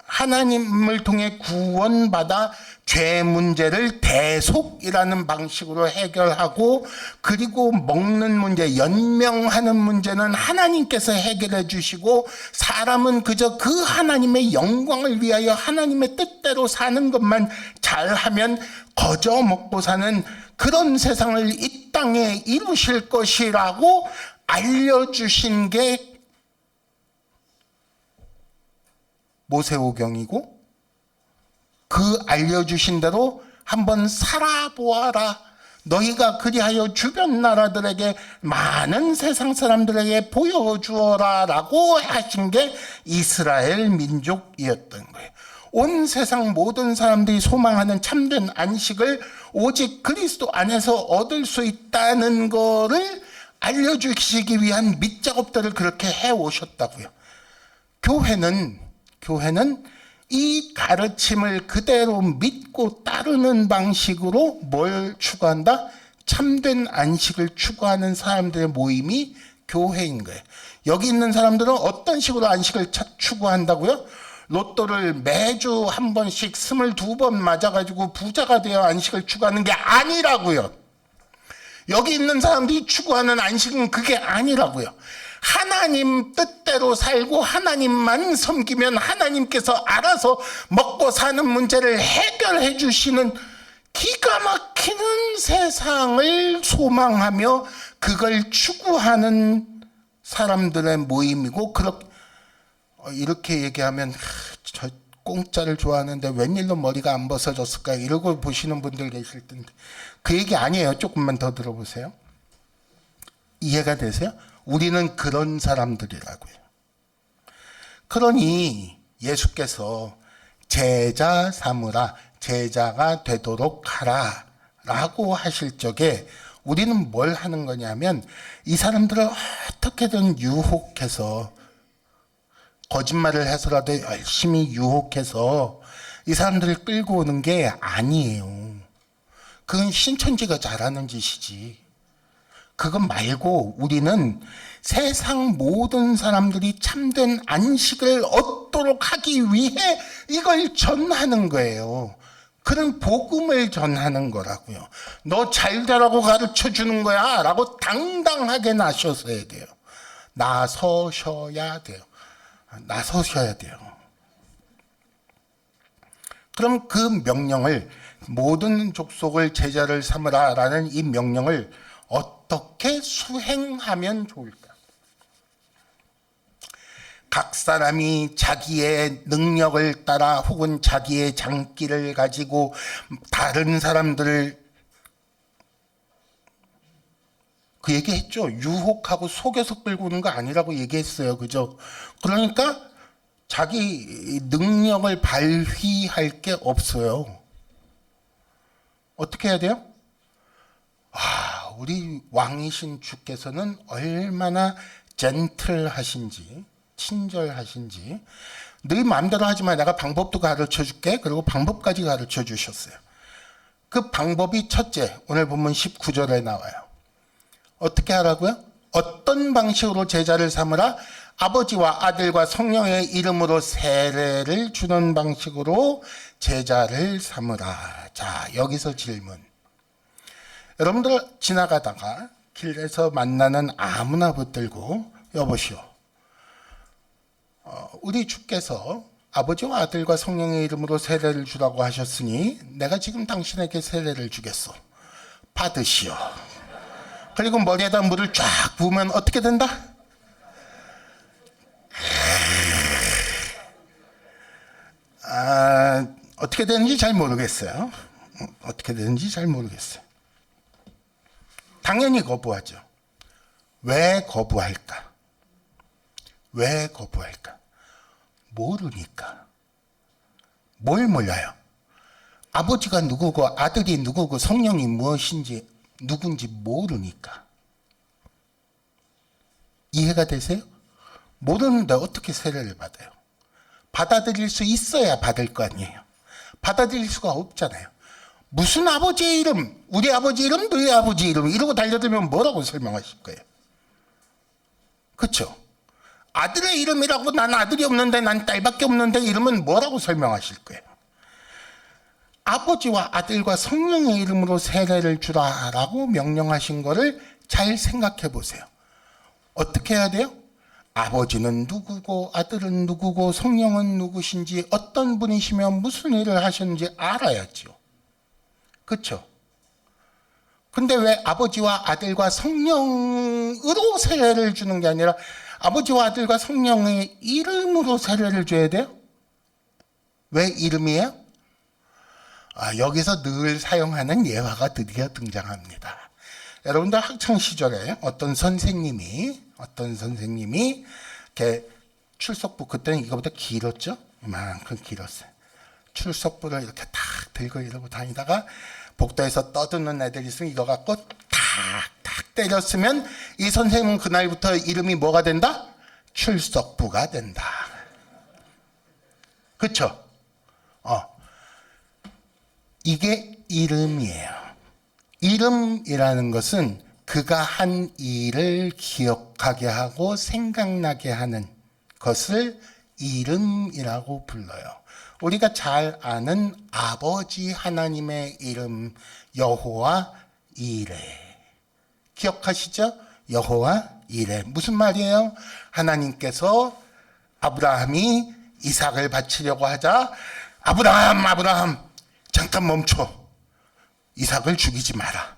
하나님을 통해 구원받아 죄 문제를 대속이라는 방식으로 해결하고 그리고 먹는 문제, 연명하는 문제는 하나님께서 해결해 주시고 사람은 그저 그 하나님의 영광을 위하여 하나님의 뜻대로 사는 것만 잘하면 거저 먹고 사는 그런 세상을 이 땅에 이루실 것이라고 알려주신 게 모세오경이고 그 알려주신 대로 한번 살아보아라. 너희가 그리하여 주변 나라들에게 많은 세상 사람들에게 보여주어라 라고 하신 게 이스라엘 민족이었던 거예요. 온 세상 모든 사람들이 소망하는 참된 안식을 오직 그리스도 안에서 얻을 수 있다는 거를 알려주시기 위한 밑작업들을 그렇게 해오셨다고요. 교회는 이 가르침을 그대로 믿고 따르는 방식으로 뭘 추구한다? 참된 안식을 추구하는 사람들의 모임이 교회인 거예요. 여기 있는 사람들은 어떤 식으로 안식을 추구한다고요? 로또를 매주 한 번씩 22번 맞아가지고 부자가 되어 안식을 추구하는 게 아니라고요. 여기 있는 사람들이 추구하는 안식은 그게 아니라고요. 하나님 뜻대로 살고 하나님만 섬기면 하나님께서 알아서 먹고 사는 문제를 해결해 주시는 기가 막히는 세상을 소망하며 그걸 추구하는 사람들의 모임이고, 이렇게 얘기하면 저 공짜를 좋아하는데 웬일로 머리가 안 벗어졌을까 이러고 보시는 분들 계실 텐데 그 얘기 아니에요. 조금만 더 들어보세요. 이해가 되세요? 우리는 그런 사람들이라고요. 그러니 예수께서 제자 삼으라, 제자가 되도록 하라 라고 하실 적에 우리는 뭘 하는 거냐면 이 사람들을 어떻게든 유혹해서, 거짓말을 해서라도 열심히 유혹해서 이 사람들을 끌고 오는 게 아니에요. 그건 신천지가 잘하는 짓이지. 그것 말고 우리는 세상 모든 사람들이 참된 안식을 얻도록 하기 위해 이걸 전하는 거예요. 그런 복음을 전하는 거라고요. 너 잘 되라고 가르쳐 주는 거야 라고 당당하게 나서셔야 돼요. 나서셔야 돼요. 나서셔야 돼요. 그럼 그 명령을, 모든 족속을 제자를 삼으라 라는 이 명령을 어떻게 수행하면 좋을까? 각 사람이 자기의 능력을 따라 혹은 자기의 장기를 가지고 다른 사람들을, 그 얘기했죠. 유혹하고 속여서 끌고 오는 거 아니라고 얘기했어요. 그죠? 그러니까 자기 능력을 발휘할 게 없어요. 어떻게 해야 돼요? 우리 왕이신 주께서는 얼마나 젠틀하신지, 친절하신지. 네 마음대로 하지 마. 내가 방법도 가르쳐 줄게. 그리고 방법까지 가르쳐 주셨어요. 그 방법이 첫째, 오늘 본문 19절에 나와요. 어떻게 하라고요? 어떤 방식으로 제자를 삼으라? 아버지와 아들과 성령의 이름으로 세례를 주는 방식으로 제자를 삼으라. 자, 여기서 질문. 여러분들 지나가다가 길에서 만나는 아무나 붙들고, 여보시오, 우리 주께서 아버지와 아들과 성령의 이름으로 세례를 주라고 하셨으니 내가 지금 당신에게 세례를 주겠소. 받으시오. 그리고 머리에다 물을 쫙 부으면 어떻게 된다? 어떻게 되는지 잘 모르겠어요. 어떻게 되는지 잘 모르겠어요. 당연히 거부하죠. 왜 거부할까? 왜 거부할까? 모르니까. 뭘 몰라요? 아버지가 누구고 아들이 누구고 성령이 무엇인지 누군지 모르니까. 이해가 되세요? 모르는데 어떻게 세례를 받아요? 받아들일 수 있어야 받을 거 아니에요. 받아들일 수가 없잖아요. 무슨 아버지의 이름, 우리 아버지 이름, 너희 아버지 이름 이러고 달려들면 뭐라고 설명하실 거예요? 그렇죠? 아들의 이름이라고, 난 아들이 없는데, 난 딸밖에 없는데 이러면 뭐라고 설명하실 거예요? 아버지와 아들과 성령의 이름으로 세례를 주라라고 명령하신 거를 잘 생각해 보세요. 어떻게 해야 돼요? 아버지는 누구고 아들은 누구고 성령은 누구신지, 어떤 분이시며 무슨 일을 하셨는지 알아야죠. 그렇죠? 근데 왜 아버지와 아들과 성령으로 세례를 주는 게 아니라 아버지와 아들과 성령의 이름으로 세례를 줘야 돼요? 왜 이름이에요? 여기서 늘 사용하는 예화가 드디어 등장합니다. 여러분들 학창 시절에 어떤 선생님이 이렇게 출석부, 그때는 이거보다 길었죠? 이만큼 길었어요. 출석부를 이렇게 탁 들고 이러고 다니다가 복도에서 떠드는 애들이 있으면 이거 갖고 탁탁 때렸으면 이 선생님은 그날부터 이름이 뭐가 된다? 출석부가 된다. 그쵸? 이게 이름이에요. 이름이라는 것은 그가 한 일을 기억하게 하고 생각나게 하는 것을 이름이라고 불러요. 우리가 잘 아는 아버지 하나님의 이름 여호와 이레, 기억하시죠? 여호와 이레 무슨 말이에요? 하나님께서 아브라함이 이삭을 바치려고 하자 아브라함 잠깐 멈춰, 이삭을 죽이지 마라.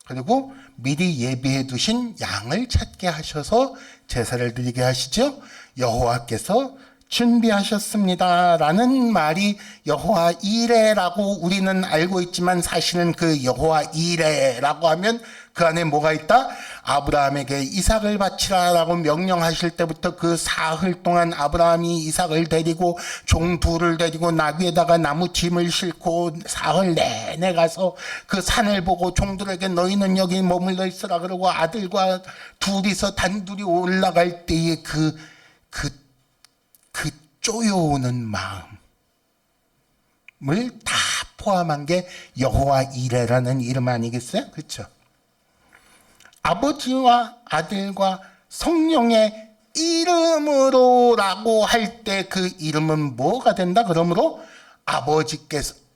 그리고 미리 예비해 두신 양을 찾게 하셔서 제사를 드리게 하시죠. 여호와께서 준비하셨습니다 라는 말이 여호와 이레라고 우리는 알고 있지만, 사실은 그 여호와 이레라고 하면 그 안에 뭐가 있다? 아브라함에게 이삭을 바치라 라고 명령하실 때부터 그 사흘 동안 아브라함이 이삭을 데리고 종 둘을 데리고 나귀에다가 나무 짐을 싣고 사흘 내내 가서 그 산을 보고 종들에게 너희는 여기 머물러 있으라 그러고 아들과 둘이서 단둘이 올라갈 때의 그 쪼여오는 마음을 다 포함한 게 여호와 이레라는 이름 아니겠어요? 그렇죠? 아버지와 아들과 성령의 이름으로라고 할 때 그 이름은 뭐가 된다? 그러므로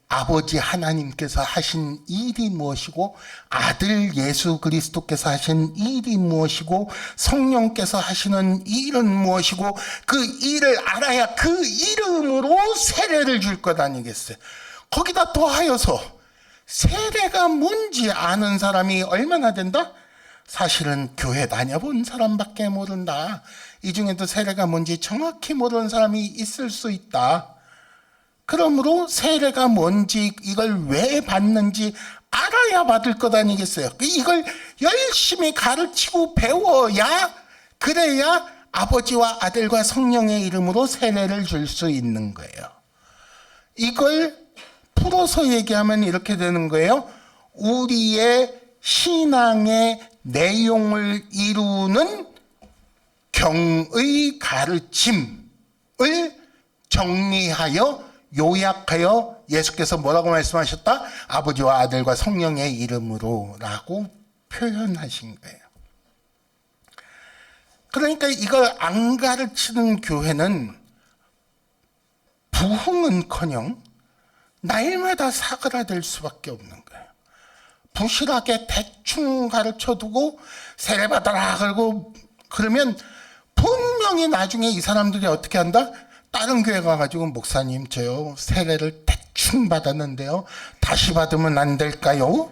아버지 하나님께서 하신 일이 무엇이고, 아들 예수 그리스도께서 하신 일이 무엇이고, 성령께서 하시는 일은 무엇이고, 그 일을 알아야 그 이름으로 세례를 줄 것 아니겠어요? 거기다 더하여서 세례가 뭔지 아는 사람이 얼마나 된다? 사실은 교회 다녀본 사람밖에 모른다. 이 중에도 세례가 뭔지 정확히 모르는 사람이 있을 수 있다. 그러므로 세례가 뭔지, 이걸 왜 받는지 알아야 받을 것 아니겠어요? 이걸 열심히 가르치고 배워야, 그래야 아버지와 아들과 성령의 이름으로 세례를 줄 수 있는 거예요. 이걸 풀어서 얘기하면 이렇게 되는 거예요. 우리의 신앙의 내용을 이루는 경의 가르침을 정리하여 요약하여 예수께서 뭐라고 말씀하셨다? 아버지와 아들과 성령의 이름으로 라고 표현하신 거예요. 그러니까 이걸 안 가르치는 교회는 부흥은커녕 날마다 사그라들 수밖에 없는 거예요. 부실하게 대충 가르쳐두고 세례 받아라 그러면 분명히 나중에 이 사람들이 어떻게 한다? 다른 교회 가가지고 목사님 저요 세례를 대충 받았는데요 다시 받으면 안 될까요?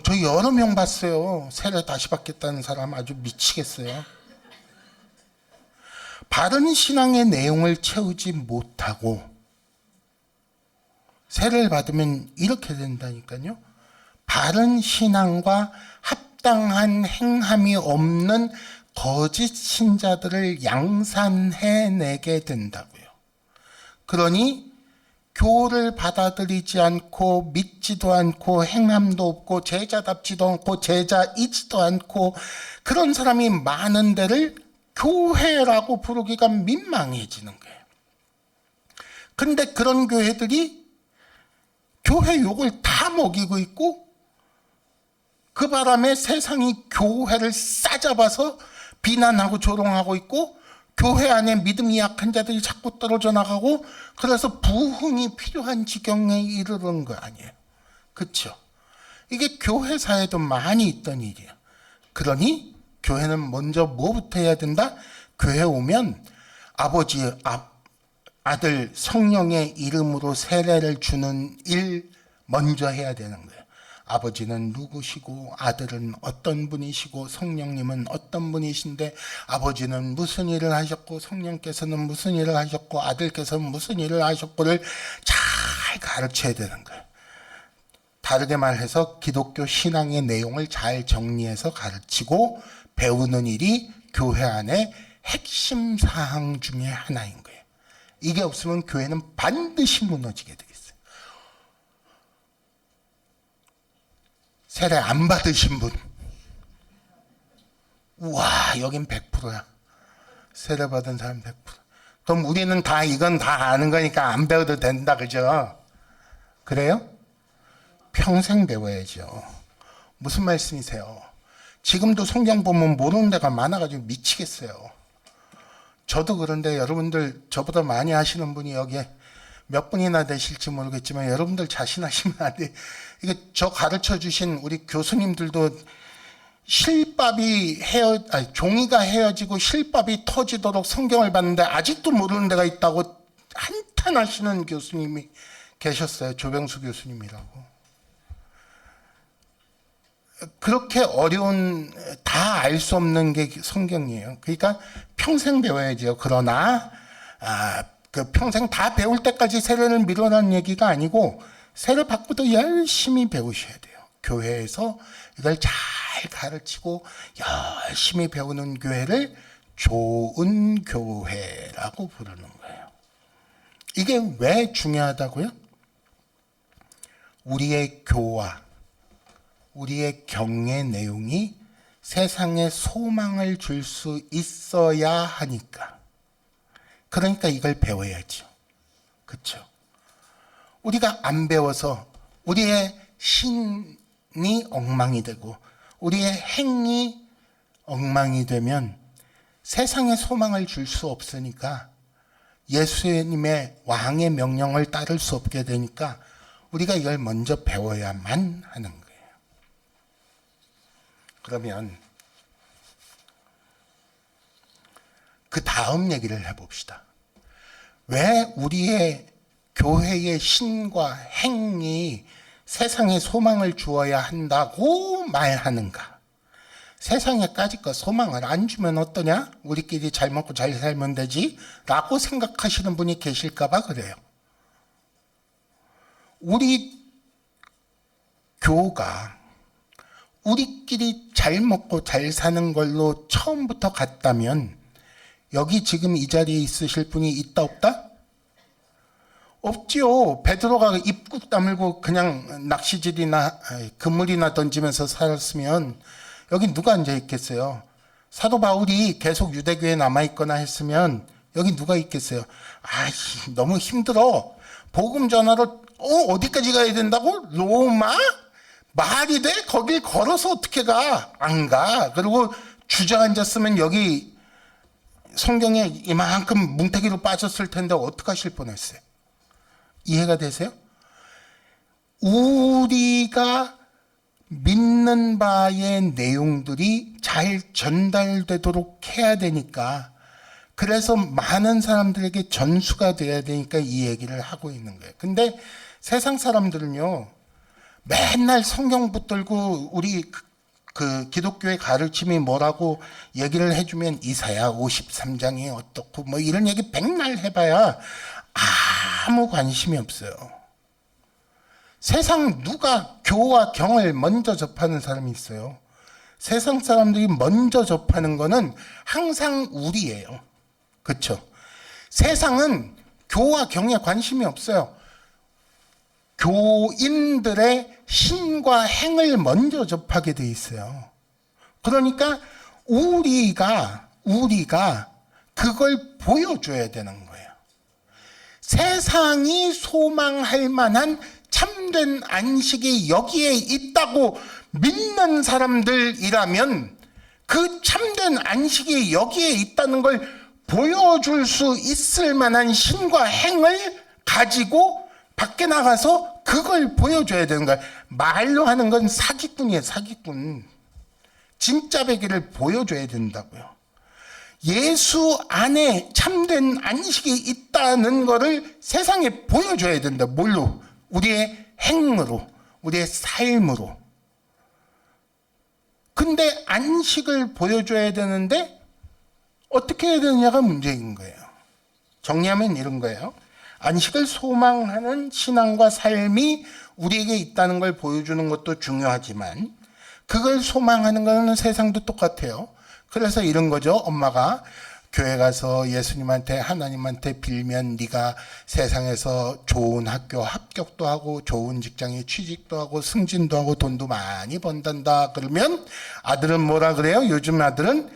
저 여러 명 봤어요. 세례 다시 받겠다는 사람 아주 미치겠어요. 바른 신앙의 내용을 채우지 못하고 세례를 받으면 이렇게 된다니까요. 바른 신앙과 합당한 행함이 없는 거짓 신자들을 양산해내게 된다고요. 그러니 교를 받아들이지 않고 믿지도 않고 행함도 없고 제자답지도 않고 제자이지도 않고 그런 사람이 많은 데를 교회라고 부르기가 민망해지는 거예요. 근데 그런 교회들이 교회 욕을 다 먹이고 있고 그 바람에 세상이 교회를 싸잡아서 비난하고 조롱하고 있고 교회 안에 믿음이 약한 자들이 자꾸 떨어져 나가고 그래서 부흥이 필요한 지경에 이르는 거 아니에요. 그렇죠? 이게 교회사에도 많이 있던 일이에요. 그러니 교회는 먼저 뭐부터 해야 된다? 교회 오면 아버지, 아들, 성령의 이름으로 세례를 주는 일 먼저 해야 되는 거예요. 아버지는 누구시고 아들은 어떤 분이시고 성령님은 어떤 분이신데 아버지는 무슨 일을 하셨고 성령께서는 무슨 일을 하셨고 아들께서는 무슨 일을 하셨고를 잘 가르쳐야 되는 거예요. 다르게 말해서 기독교 신앙의 내용을 잘 정리해서 가르치고 배우는 일이 교회 안에 핵심 사항 중에 하나인 거예요. 이게 없으면 교회는 반드시 무너지게 돼요. 세례 안 받으신 분, 우와 여긴 100%야. 세례 받은 사람 100%. 그럼 우리는 다 이건 다 아는 거니까 안 배워도 된다, 그죠? 그래요? 평생 배워야죠. 무슨 말씀이세요? 지금도 성경 보면 모르는 데가 많아가지고 미치겠어요. 저도 그런데 여러분들 저보다 많이 하시는 분이 여기에 몇 분이나 되실지 모르겠지만 여러분들 자신하시면 안 돼. 이게 저 가르쳐 주신 우리 교수님들도 종이가 헤어지고 실밥이 터지도록 성경을 봤는데 아직도 모르는 데가 있다고 한탄하시는 교수님이 계셨어요. 조병수 교수님이라고. 그렇게 어려운 다 알 수 없는 게 성경이에요. 그러니까 평생 배워야죠. 그러나 그 평생 다 배울 때까지 세례를 미뤄라는 얘기가 아니고 세례 받고도 열심히 배우셔야 돼요. 교회에서 이걸 잘 가르치고 열심히 배우는 교회를 좋은 교회라고 부르는 거예요. 이게 왜 중요하다고요? 우리의 교화, 우리의 경의 내용이 세상에 소망을 줄 수 있어야 하니까. 그러니까 이걸 배워야죠. 그렇죠? 우리가 안 배워서 우리의 신이 엉망이 되고 우리의 행이 엉망이 되면 세상에 소망을 줄 수 없으니까 예수님의 왕의 명령을 따를 수 없게 되니까 우리가 이걸 먼저 배워야만 하는 거예요. 그러면 그 다음 얘기를 해봅시다. 왜 우리의 교회의 신과 행이 세상에 소망을 주어야 한다고 말하는가? 세상에 까짓 소망을 안 주면 어떠냐? 우리끼리 잘 먹고 잘 살면 되지? 라고 생각하시는 분이 계실까 봐 그래요. 우리 교가 우리끼리 잘 먹고 잘 사는 걸로 처음부터 갔다면 여기 지금 이 자리에 있으실 분이 있다 없다? 없지요. 베드로가 입국 다물고 그냥 낚시질이나 그물이나 던지면서 살았으면 여기 누가 앉아 있겠어요? 사도 바울이 계속 유대교에 남아있거나 했으면 여기 누가 있겠어요? 너무 힘들어. 복음 전하러 어디까지 가야 된다고? 로마? 말이 돼? 거길 걸어서 어떻게 가? 안 가. 그리고 주저앉았으면 여기 성경에 이만큼 뭉태기로 빠졌을 텐데 어떡하실 뻔했어요? 이해가 되세요? 우리가 믿는 바의 내용들이 잘 전달되도록 해야 되니까, 그래서 많은 사람들에게 전수가 돼야 되니까 이 얘기를 하고 있는 거예요. 근데 세상 사람들은요, 맨날 성경 붙들고 우리 그 기독교의 가르침이 뭐라고 얘기를 해주면 이사야 53장이 어떻고 뭐 이런 얘기 백날 해봐야 아무 관심이 없어요. 세상 누가 교와 경을 먼저 접하는 사람이 있어요? 세상 사람들이 먼저 접하는 거는 항상 우리예요. 그렇죠? 세상은 교와 경에 관심이 없어요. 교인들의 신과 행을 먼저 접하게 돼 있어요. 그러니까 우리가 그걸 보여줘야 되는 거예요. 세상이 소망할 만한 참된 안식이 여기에 있다고 믿는 사람들이라면 그 참된 안식이 여기에 있다는 걸 보여줄 수 있을 만한 신과 행을 가지고 밖에 나가서 그걸 보여줘야 되는 거야. 말로 하는 건 사기꾼이에요, 사기꾼. 진짜 배기를 보여줘야 된다고요. 예수 안에 참된 안식이 있다는 거를 세상에 보여줘야 된다. 뭘로? 우리의 행으로, 우리의 삶으로. 근데 안식을 보여줘야 되는데 어떻게 해야 되느냐가 문제인 거예요. 정리하면 이런 거예요. 안식을 소망하는 신앙과 삶이 우리에게 있다는 걸 보여주는 것도 중요하지만 그걸 소망하는 것은 세상도 똑같아요. 그래서 이런 거죠. 엄마가 교회 가서 예수님한테 하나님한테 빌면 네가 세상에서 좋은 학교 합격도 하고 좋은 직장에 취직도 하고 승진도 하고 돈도 많이 번단다. 그러면 아들은 뭐라 그래요? 요즘 아들은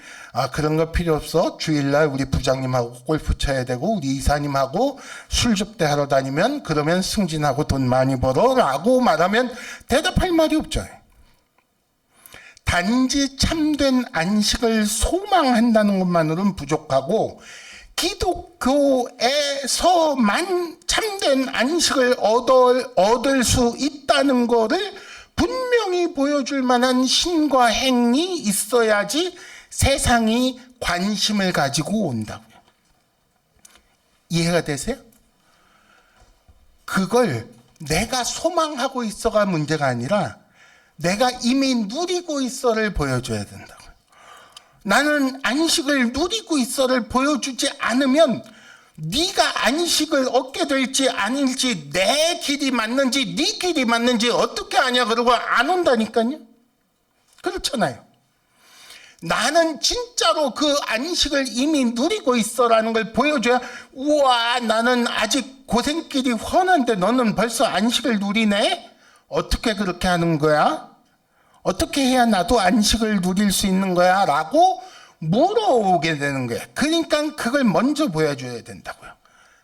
그런 거 필요 없어. 주일날 우리 부장님하고 골프 쳐야 되고 우리 이사님하고 술 접대하러 다니면 그러면 승진하고 돈 많이 벌어 라고 말하면 대답할 말이 없죠. 단지 참된 안식을 소망한다는 것만으로는 부족하고 기독교에서만 참된 안식을 얻을 수 있다는 것을 분명히 보여줄 만한 신과 행이 있어야지 세상이 관심을 가지고 온다고요. 이해가 되세요? 그걸 내가 소망하고 있어가 문제가 아니라 내가 이미 누리고 있어를 보여줘야 된다고요. 나는 안식을 누리고 있어를 보여주지 않으면 네가 안식을 얻게 될지 아닐지, 내 길이 맞는지 네 길이 맞는지 어떻게 아냐 그러고 안 온다니까요. 그렇잖아요. 나는 진짜로 그 안식을 이미 누리고 있어라는 걸 보여줘야, 우와, 나는 아직 고생길이 훤한데 너는 벌써 안식을 누리네? 어떻게 그렇게 하는 거야? 어떻게 해야 나도 안식을 누릴 수 있는 거야? 라고 물어오게 되는 거예요. 그러니까 그걸 먼저 보여줘야 된다고요.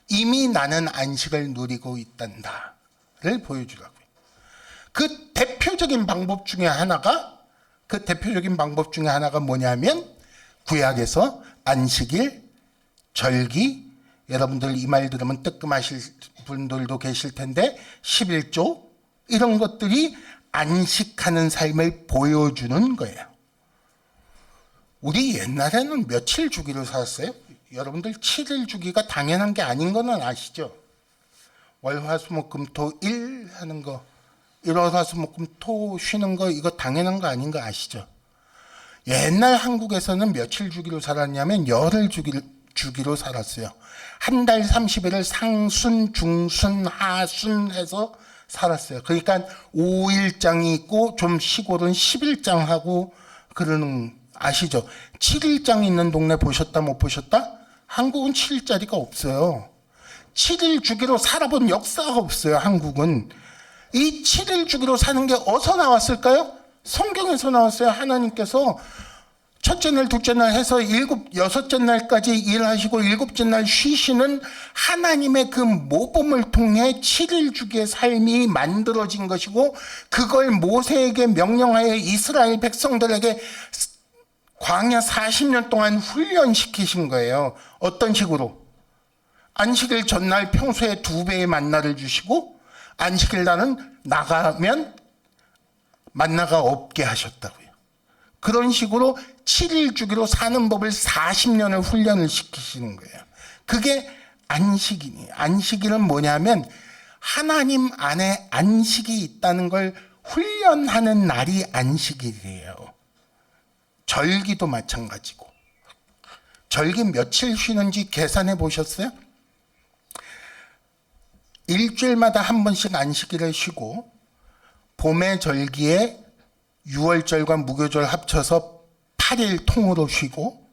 이미 나는 안식을 누리고 있단다를 보여주라고요. 그 대표적인 방법 중에 하나가 뭐냐면 구약에서 안식일, 절기, 여러분들 이 말 들으면 뜨끔하실 분들도 계실 텐데 11조 이런 것들이 안식하는 삶을 보여주는 거예요. 우리 옛날에는 며칠 주기로 살았어요? 여러분들 7일 주기가 당연한 게 아닌 거는 아시죠? 월화수목금토일 하는 거, 일월화수목금토 쉬는 거, 이거 당연한 거 아닌 거 아시죠? 옛날 한국에서는 며칠 주기로 살았냐면 열흘 주기로 살았어요. 한 달 30일을 상순, 중순, 하순 해서 살았어요. 그러니까 5일장이 있고 좀 시골은 10일장 하고 그러는, 아시죠? 7일장 있는 동네 보셨다 못 보셨다? 한국은 7일짜리가 없어요. 7일 주기로 살아본 역사가 없어요. 한국은. 이 7일 주기로 사는 게 어디서 나왔을까요? 성경에서 나왔어요. 하나님께서 첫째 날, 둘째 날 해서 여섯째 날까지 일하시고 일곱째 날 쉬시는 하나님의 그 모범을 통해 7일 주기의 삶이 만들어진 것이고, 그걸 모세에게 명령하여 이스라엘 백성들에게 광야 40년 동안 훈련시키신 거예요. 어떤 식으로? 안식일 전날 평소에 2배의 만나를 주시고, 안식일 날은 나가면 만나가 없게 하셨다고요. 그런 식으로 7일 주기로 사는 법을 40년을 훈련을 시키시는 거예요. 그게 안식이니. 안식일은 뭐냐면 하나님 안에 안식이 있다는 걸 훈련하는 날이 안식일이에요. 절기도 마찬가지고. 절기 며칠 쉬는지 계산해 보셨어요? 일주일마다 한 번씩 안식일을 쉬고, 봄의 절기에 6월절과 무교절 합쳐서 8일 통으로 쉬고,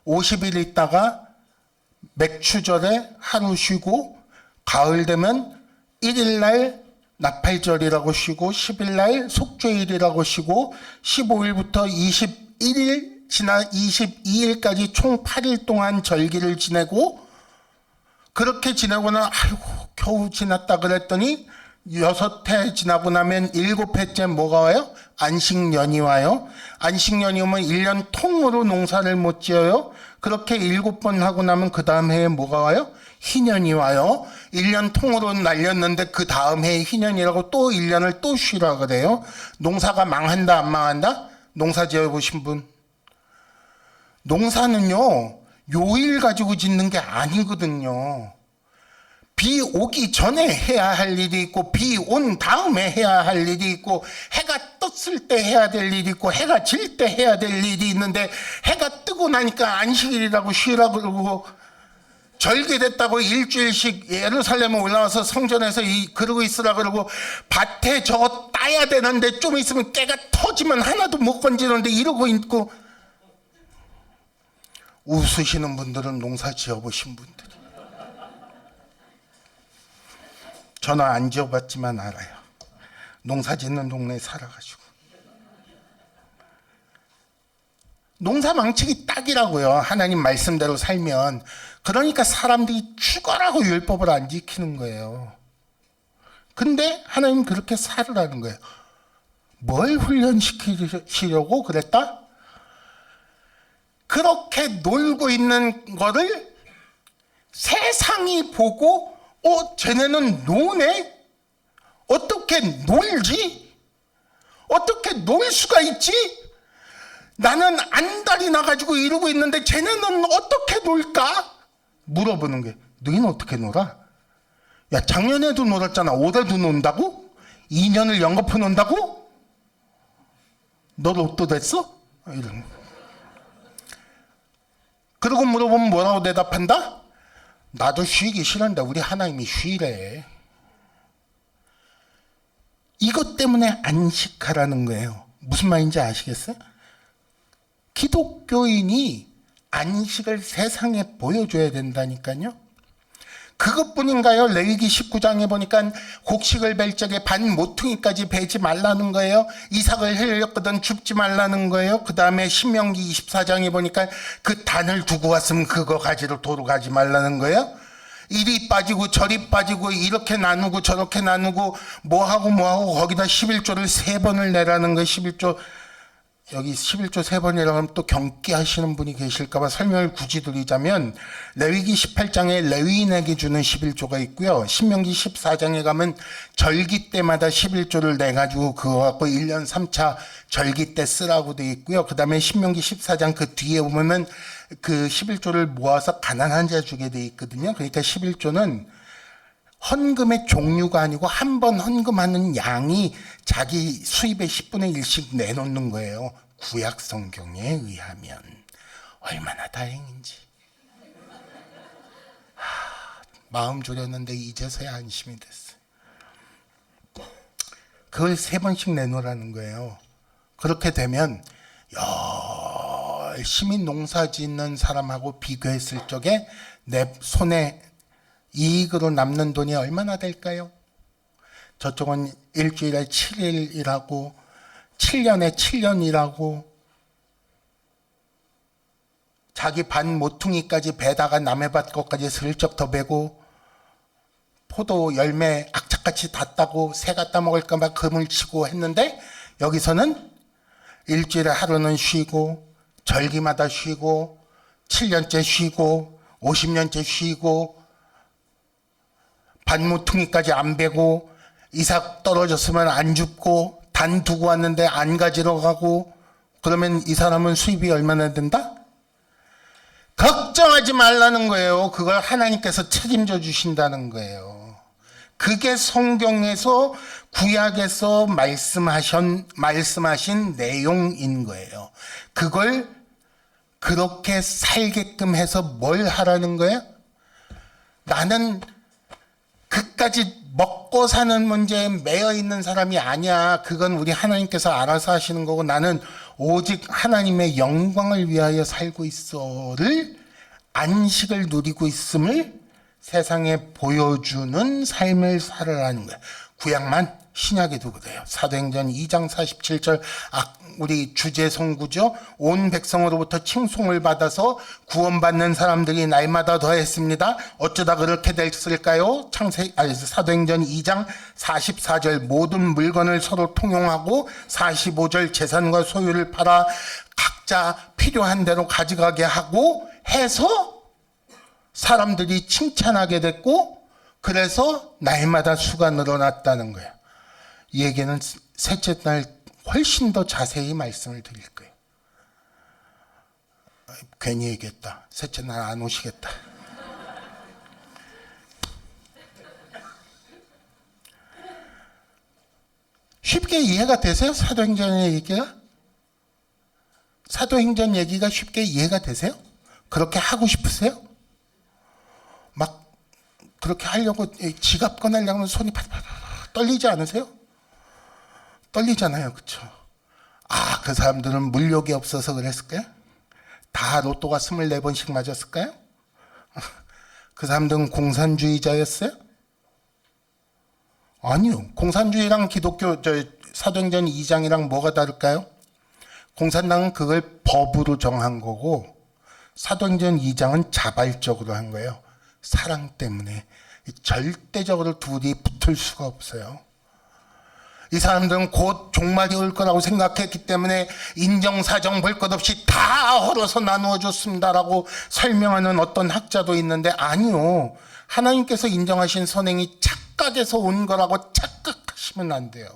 50일 있다가 맥추절에 하루 쉬고, 가을 되면 1일날 나팔절이라고 쉬고, 10일날 속죄일이라고 쉬고, 15일부터 21일 지나 22일까지 총 8일 동안 절기를 지내고, 그렇게 지내고는 아이고 겨우 지났다 그랬더니 6회 지나고 나면 7회째 뭐가 와요? 안식년이 와요. 안식년이 오면 1년 통으로 농사를 못 지어요. 그렇게 7번 하고 나면 그 다음 해에 뭐가 와요? 희년이 와요. 1년 통으로 날렸는데 그 다음 해에 희년이라고 또 1년을 또 쉬라 그래요. 농사가 망한다 안 망한다? 농사 지어보신 분? 농사는요 요일 가지고 짓는 게 아니거든요. 비 오기 전에 해야 할 일이 있고, 비 온 다음에 해야 할 일이 있고, 해가 떴을 때 해야 될 일이 있고, 해가 질 때 해야 될 일이 있는데, 해가 뜨고 나니까 안식일이라고 쉬라고 그러고, 절기됐다고 일주일씩 예루살렘에 올라와서 성전에서 그러고 있으라 그러고, 밭에 저거 따야 되는데 좀 있으면 깨가 터지면 하나도 못 건지는데 이러고 있고. 웃으시는 분들은 농사 지어보신 분들이. 저는 안 지어봤지만 알아요. 농사 짓는 동네에 살아가지고. 농사 망치기 딱이라고요. 하나님 말씀대로 살면. 그러니까 사람들이 죽어라고 율법을 안 지키는 거예요. 근데 하나님 그렇게 살으라는 거예요. 뭘 훈련시키려고 그랬다? 그렇게 놀고 있는 거를 세상이 보고 쟤네는 노네? 어떻게 놀지? 어떻게 놀 수가 있지? 나는 안달이 나가지고 이러고 있는데 쟤네는 어떻게 놀까? 물어보는 거예요. 너희는 어떻게 놀아? 야, 작년에도 놀았잖아. 올해도 논다고? 2년을 연거푸 논다고? 너 로또 됐어? 이런. 그러고 물어보면 뭐라고 대답한다? 나도 쉬기 싫은데 우리 하나님이 쉬래. 이것 때문에 안식하라는 거예요. 무슨 말인지 아시겠어요? 기독교인이 안식을 세상에 보여줘야 된다니까요. 그것뿐인가요? 레위기 19장에 보니까 곡식을 벨 적에 반 모퉁이까지 베지 말라는 거예요. 이삭을 흘렸거든 줍지 말라는 거예요. 그 다음에 신명기 24장에 보니까 그 단을 두고 왔으면 그거 가지러 도로 가지 말라는 거예요. 이리 빠지고 저리 빠지고 이렇게 나누고 저렇게 나누고 뭐하고 거기다 11조를 3번을 내라는 거예요. 11조 여기 11조 3번이라고 하면 또 경계하시는 분이 계실까봐 설명을 굳이 드리자면 레위기 18장에 레위인에게 주는 11조가 있고요. 신명기 14장에 가면 절기 때마다 11조를 내가지고 그거 갖고 1년 3차 절기 때 쓰라고 돼 있고요. 그 다음에 신명기 14장 그 뒤에 보면 그 11조를 모아서 가난한 자 주게 돼 있거든요. 그러니까 11조는 헌금의 종류가 아니고 한 번 헌금하는 양이 자기 수입의 10분의 1씩 내놓는 거예요. 구약 성경에 의하면. 얼마나 다행인지. 마음 졸였는데 이제서야 안심이 됐어요. 그걸 3번씩 내놓으라는 거예요. 그렇게 되면 열심히 농사 짓는 사람하고 비교했을 적에 내 손에 이익으로 남는 돈이 얼마나 될까요? 저쪽은 일주일에 7일 일하고 7년에 7년 일하고 자기 반 모퉁이까지 베다가 남의 밭 것까지 슬쩍 더 베고 포도 열매 악착같이 다 따고 새 갖다 먹을까 봐 금을 치고 했는데 여기서는 일주일에 하루는 쉬고 절기마다 쉬고 7년째 쉬고 50년째 쉬고 반모퉁이까지 안 베고 이삭 떨어졌으면 안 줍고 단 두고 왔는데 안 가지러 가고 그러면 이 사람은 수입이 얼마나 된다? 걱정하지 말라는 거예요. 그걸 하나님께서 책임져 주신다는 거예요. 그게 성경에서 구약에서 말씀하신 내용인 거예요. 그걸 그렇게 살게끔 해서 뭘 하라는 거예요? 나는 그까지 먹고 사는 문제에 매여 있는 사람이 아니야. 그건 우리 하나님께서 알아서 하시는 거고 나는 오직 하나님의 영광을 위하여 살고 있어를 안식을 누리고 있음을 세상에 보여주는 삶을 살아라는 거야. 구약만 신약에도 그래요. 사도행전 2장 47절 우리 주제 성구죠. 온 백성으로부터 칭송을 받아서 구원받는 사람들이 날마다 더했습니다. 어쩌다 그렇게 됐을까요? 사도행전 2장 44절 모든 물건을 서로 통용하고 45절 재산과 소유를 팔아 각자 필요한 대로 가져가게 하고 해서 사람들이 칭찬하게 됐고 그래서 날마다 수가 늘어났다는 거예요. 이 얘기는 셋째 날 훨씬 더 자세히 말씀을 드릴 거예요. 괜히 얘기했다. 셋째 날 안 오시겠다. 쉽게 이해가 되세요? 사도행전 얘기가? 사도행전 얘기가 쉽게 이해가 되세요? 그렇게 하고 싶으세요? 막 그렇게 하려고 지갑 꺼내려고 하면 손이 팔팔 떨리지 않으세요? 떨리잖아요. 그렇죠? 그 사람들은 물욕이 없어서 그랬을까요? 다 로또가 24번씩 맞았을까요? 그 사람들은 공산주의자였어요? 아니요. 공산주의랑 기독교 사도행전 2장이랑 뭐가 다를까요? 공산당은 그걸 법으로 정한 거고 사도행전 2장은 자발적으로 한 거예요. 사랑 때문에. 절대적으로 둘이 붙을 수가 없어요. 이 사람들은 곧 종말이 올 거라고 생각했기 때문에 인정사정 볼 것 없이 다 헐어서 나누어 줬습니다라고 설명하는 어떤 학자도 있는데 아니요. 하나님께서 인정하신 선행이 착각에서 온 거라고 착각하시면 안 돼요.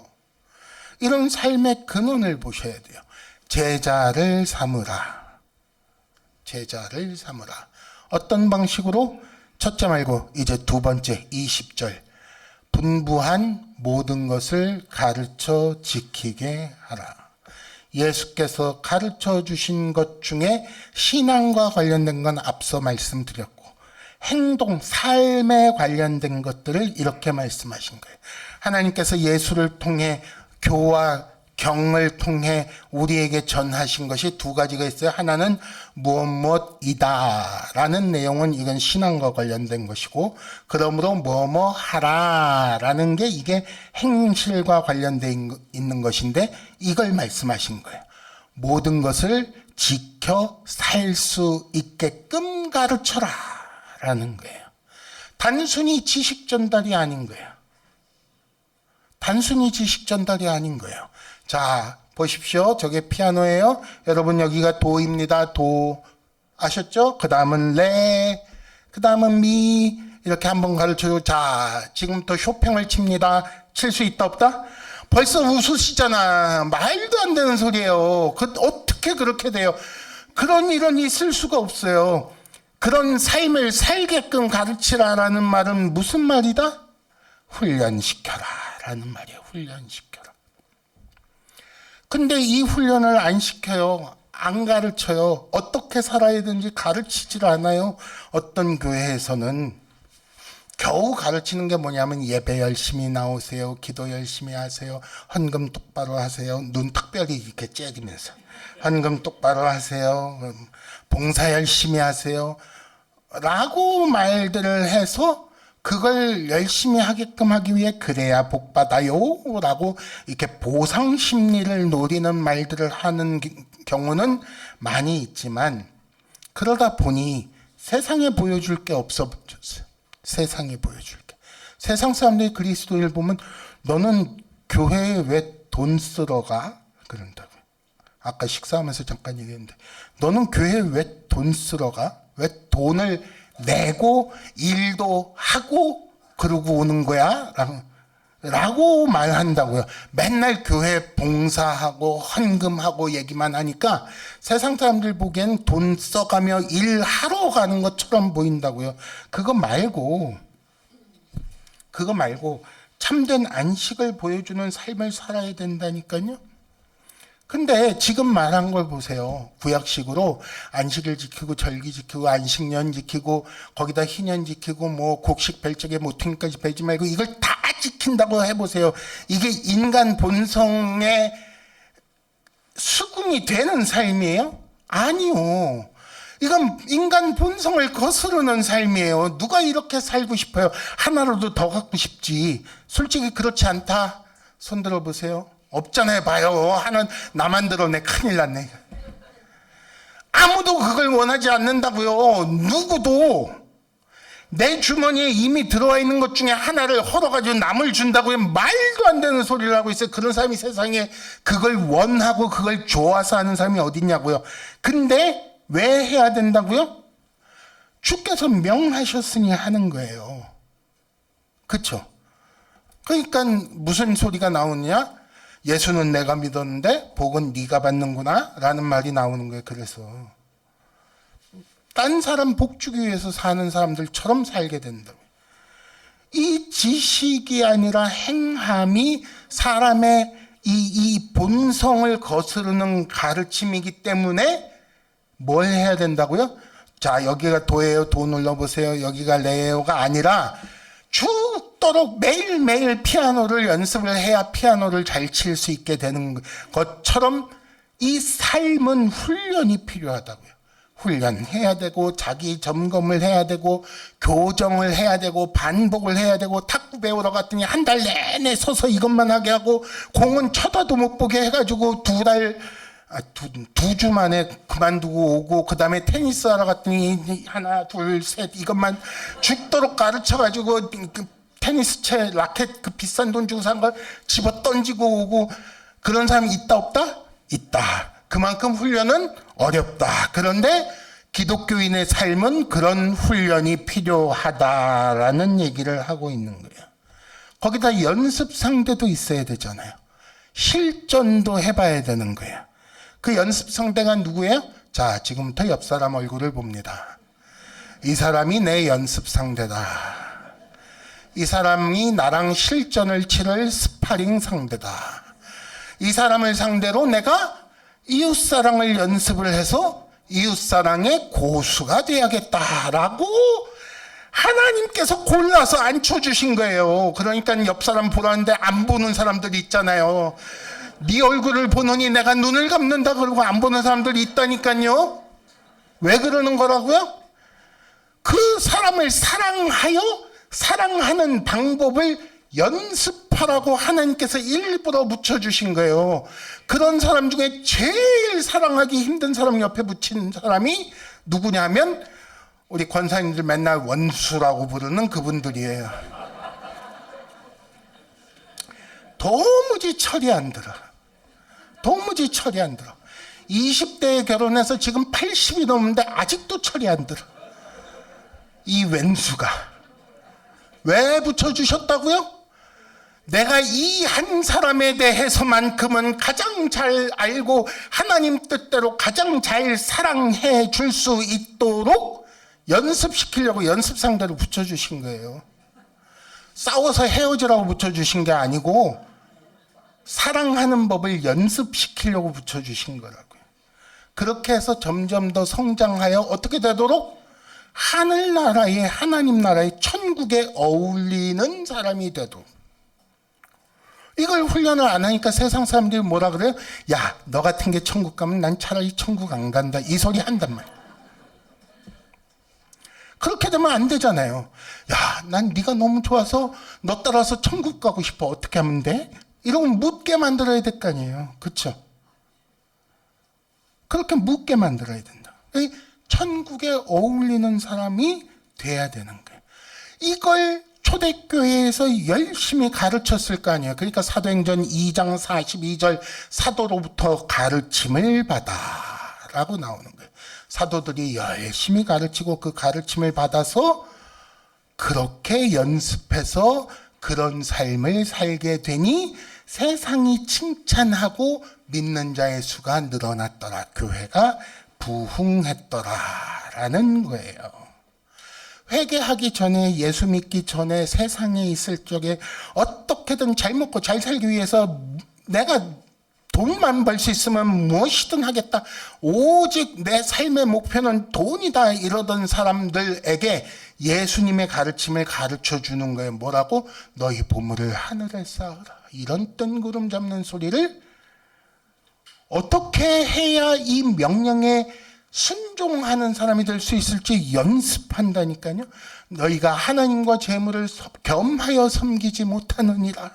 이런 삶의 근원을 보셔야 돼요. 제자를 삼으라. 제자를 삼으라. 어떤 방식으로? 첫째 말고 이제 두 번째 20절. 분부한 모든 것을 가르쳐 지키게 하라. 예수께서 가르쳐 주신 것 중에 신앙과 관련된 건 앞서 말씀드렸고, 행동, 삶에 관련된 것들을 이렇게 말씀하신 거예요. 하나님께서 예수를 통해 교와 경을 통해 우리에게 전하신 것이 두 가지가 있어요. 하나는 무엇이다 라는 내용은 이건 신앙과 관련된 것이고, 그러므로 뭐뭐 하라 라는 게 이게 행실과 관련되어 있는 것인데, 이걸 말씀하신 거예요. 모든 것을 지켜 살 수 있게끔 가르쳐라 라는 거예요. 단순히 지식 전달이 아닌 거예요. 단순히 지식 전달이 아닌 거예요. 자, 보십시오. 저게 피아노예요. 여러분, 여기가 도입니다. 도. 아셨죠? 그 다음은 레, 그 다음은 미. 이렇게 한번 가르쳐요. 자, 지금부터 쇼팽을 칩니다. 칠 수 있다, 없다? 벌써 웃으시잖아. 말도 안 되는 소리예요. 어떻게 그렇게 돼요? 그런 일은 있을 수가 없어요. 그런 삶을 살게끔 가르치라라는 말은 무슨 말이다? 훈련시켜라 라는 말이에요. 훈련시켜라. 근데 이 훈련을 안 시켜요. 안 가르쳐요. 어떻게 살아야 되는지 가르치질 않아요. 어떤 교회에서는 겨우 가르치는 게 뭐냐면, 예배 열심히 나오세요. 기도 열심히 하세요. 헌금 똑바로 하세요. 눈 특별히 이렇게 째리면서 헌금 똑바로 하세요. 봉사 열심히 하세요. 라고 말들을 해서 그걸 열심히 하게끔 하기 위해 그래야 복 받아요 라고 이렇게 보상 심리를 노리는 말들을 하는 경우는 많이 있지만, 그러다 보니 세상에 보여줄 게 없어졌어요. 세상에 보여줄 게. 세상 사람들이 그리스도인을 보면 너는 교회에 왜 돈 쓰러 가? 그런다고요. 아까 식사하면서 잠깐 얘기했는데, 너는 교회에 왜 돈 쓰러 가? 왜 돈을 내고 일도 하고 그러고 오는 거야? 라고 말한다고요. 맨날 교회 봉사하고 헌금하고 얘기만 하니까 세상 사람들 보기엔 돈 써가며 일하러 가는 것처럼 보인다고요. 그거 말고 참된 안식을 보여주는 삶을 살아야 된다니까요. 근데 지금 말한 걸 보세요. 구약식으로 안식일 지키고 절기 지키고 안식년 지키고 거기다 희년 지키고 뭐 곡식 벨적에 모퉁이까지 베지 말고 이걸 다 지킨다고 해보세요. 이게 인간 본성의 수긍이 되는 삶이에요? 아니요. 이건 인간 본성을 거스르는 삶이에요. 누가 이렇게 살고 싶어요? 하나라도 더 갖고 싶지. 솔직히 그렇지 않다? 손 들어보세요. 없잖아요. 봐요. 하나 나만 들어내. 큰일 났네. 아무도 그걸 원하지 않는다고요. 누구도. 내 주머니에 이미 들어와 있는 것 중에 하나를 헐어가지고 남을 준다고요. 말도 안 되는 소리를 하고 있어요. 그런 사람이 세상에 그걸 원하고 그걸 좋아서 하는 사람이 어딨냐고요. 근데 왜 해야 된다고요? 주께서 명하셨으니 하는 거예요. 그렇죠? 그러니까 무슨 소리가 나오느냐? 예수는 내가 믿었는데 복은 네가 받는구나 라는 말이 나오는 거예요. 그래서 딴 사람 복 주기 위해서 사는 사람들처럼 살게 된다고요. 이 지식이 아니라 행함이 사람의 이 본성을 거스르는 가르침이기 때문에 뭘 해야 된다고요? 자, 여기가 도예요. 도 눌러보세요. 여기가 레예요가 아니라 죽도록 매일매일 피아노를 연습을 해야 피아노를 잘 칠 수 있게 되는 것처럼 이 삶은 훈련이 필요하다고요. 훈련해야 되고 자기 점검을 해야 되고 교정을 해야 되고 반복을 해야 되고 탁구 배우러 갔더니 한 달 내내 서서 이것만 하게 하고 공은 쳐다도 못 보게 해가지고 두 주 만에 그만두고 오고, 그 다음에 테니스 하러 갔더니 하나 둘 셋 이것만 죽도록 가르쳐가지고 테니스 채 라켓 그 비싼 돈 주고 산 걸 집어 던지고 오고, 그런 사람이 있다 없다? 있다. 그만큼 훈련은 어렵다. 그런데 기독교인의 삶은 그런 훈련이 필요하다라는 얘기를 하고 있는 거예요. 거기다 연습 상대도 있어야 되잖아요. 실전도 해봐야 되는 거예요. 그 연습 상대가 누구예요? 자, 지금부터 옆 사람 얼굴을 봅니다. 이 사람이 내 연습 상대다. 이 사람이 나랑 실전을 치를 스파링 상대다. 이 사람을 상대로 내가 이웃사랑을 연습을 해서 이웃사랑의 고수가 돼야겠다라고 하나님께서 골라서 앉혀주신 거예요. 그러니까 옆 사람 보라는데 안 보는 사람들이 있잖아요. 네 얼굴을 보느니 내가 눈을 감는다 그러고 안 보는 사람들이 있다니까요. 왜 그러는 거라고요? 그 사람을 사랑하는 방법을 연습하라고 하나님께서 일부러 붙여주신 거예요. 그런 사람 중에 제일 사랑하기 힘든 사람 옆에 붙인 사람이 누구냐면 우리 권사님들 맨날 원수라고 부르는 그분들이에요. 도무지 철이 안 들어. 20대에 결혼해서 지금 80이 넘는데 아직도 철이 안 들어. 이 왼수가 왜 붙여주셨다고요? 내가 이 한 사람에 대해서만큼은 가장 잘 알고 하나님 뜻대로 가장 잘 사랑해 줄 수 있도록 연습시키려고 연습 상대로 붙여주신 거예요. 싸워서 헤어지라고 붙여주신 게 아니고 사랑하는 법을 연습시키려고 붙여주신 거라고요. 그렇게 해서 점점 더 성장하여 어떻게 되도록 하늘나라의 하나님 나라의 천국에 어울리는 사람이 되도록. 이걸 훈련을 안 하니까 세상 사람들이 뭐라 그래요? 야, 너 같은 게 천국 가면 난 차라리 천국 안 간다. 이 소리 한단 말이야. 그렇게 되면 안 되잖아요. 야, 난 네가 너무 좋아서 너 따라서 천국 가고 싶어. 어떻게 하면 돼? 이러고 묻게 만들어야 될 거 아니에요. 그렇죠? 그렇게 묻게 만들어야 된다. 천국에 어울리는 사람이 돼야 되는 거예요. 이걸 초대교회에서 열심히 가르쳤을 거 아니에요. 그러니까 사도행전 2장 42절 사도로부터 가르침을 받아라고 나오는 거예요. 사도들이 열심히 가르치고 그 가르침을 받아서 그렇게 연습해서 그런 삶을 살게 되니 세상이 칭찬하고 믿는 자의 수가 늘어났더라. 교회가 부흥했더라라는 거예요. 회개하기 전에 예수 믿기 전에 세상에 있을 적에 어떻게든 잘 먹고 잘 살기 위해서 내가 돈만 벌 수 있으면 무엇이든 하겠다. 오직 내 삶의 목표는 돈이다 이러던 사람들에게 예수님의 가르침을 가르쳐 주는 거예요. 뭐라고? 너희 보물을 하늘에 쌓으라. 이런 뜬구름 잡는 소리를 어떻게 해야 이 명령에 순종하는 사람이 될 수 있을지 연습한다니까요. 너희가 하나님과 재물을 겸하여 섬기지 못하느니라.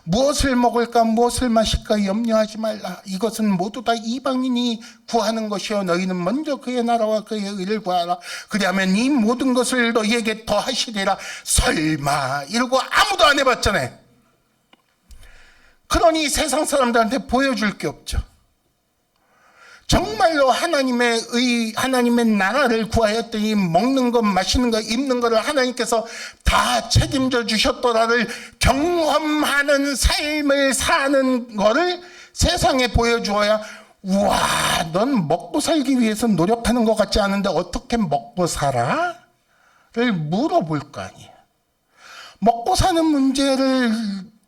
무엇을 먹을까 무엇을 마실까 염려하지 말라. 이것은 모두 다 이방인이 구하는 것이요 너희는 먼저 그의 나라와 그의 의를 구하라. 그리하면 이 모든 것을 너희에게 더하시리라. 설마 이러고 아무도 안 해봤잖아요. 그러니 세상 사람들한테 보여줄 게 없죠. 정말로 하나님의 나라를 구하였더니 먹는 것, 마시는 것, 입는 것을 하나님께서 다 책임져 주셨더라를 경험하는 삶을 사는 거를 세상에 보여주어야 우와, 넌 먹고 살기 위해서 노력하는 것 같지 않은데 어떻게 먹고 살아? 를 물어볼 거 아니에요. 먹고 사는 문제를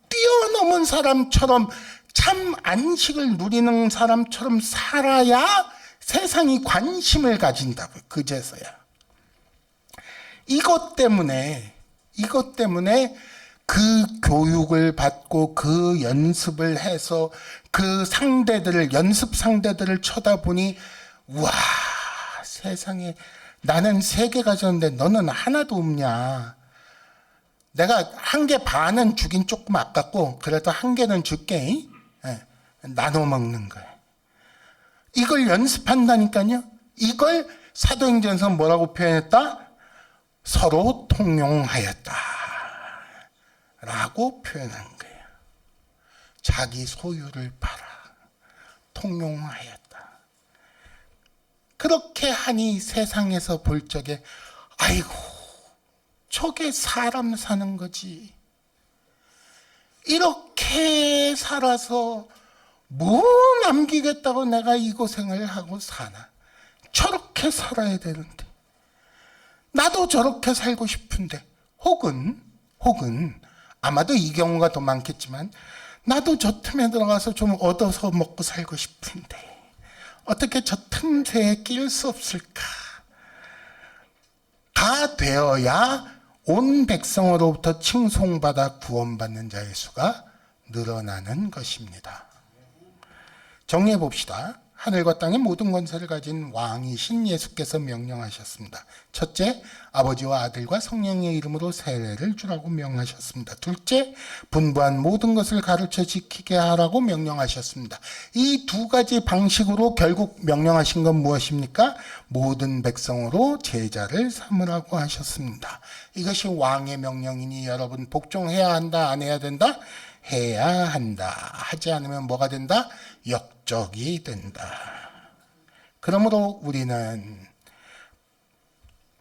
뛰어넘은 사람처럼 참 안식을 누리는 사람처럼 살아야 세상이 관심을 가진다고요. 그제서야. 이것 때문에 그 교육을 받고 그 연습을 해서 그 연습 상대들을 쳐다보니 우와, 세상에 나는 3개 가졌는데 너는 하나도 없냐. 내가 1개 반은 주긴 조금 아깝고 그래도 1개는 줄게. 나눠 먹는 거예요. 이걸 연습한다니까요. 이걸 사도행전에서 뭐라고 표현했다? 서로 통용하였다 라고 표현한 거예요. 자기 소유를 팔아 통용하였다. 그렇게 하니 세상에서 볼 적에 아이고 저게 사람 사는 거지. 이렇게 살아서 뭐 남기겠다고 내가 이 고생을 하고 사나. 저렇게 살아야 되는데. 나도 저렇게 살고 싶은데. 혹은 아마도 이 경우가 더 많겠지만 나도 저 틈에 들어가서 좀 얻어서 먹고 살고 싶은데. 어떻게 저 틈새에 낄 수 없을까? 가 되어야 온 백성으로부터 칭송받아 구원받는 자의 수가 늘어나는 것입니다. 정리해 봅시다. 하늘과 땅의 모든 권세를 가진 왕이신 예수께서 명령하셨습니다. 첫째, 아버지와 아들과 성령의 이름으로 세례를 주라고 명하셨습니다. 둘째, 분부한 모든 것을 가르쳐 지키게 하라고 명령하셨습니다. 이 두 가지 방식으로 결국 명령하신 건 무엇입니까? 모든 백성으로 제자를 삼으라고 하셨습니다. 이것이 왕의 명령이니 여러분 복종해야 한다, 안 해야 된다? 해야 한다. 하지 않으면 뭐가 된다? 역적이 된다. 그러므로 우리는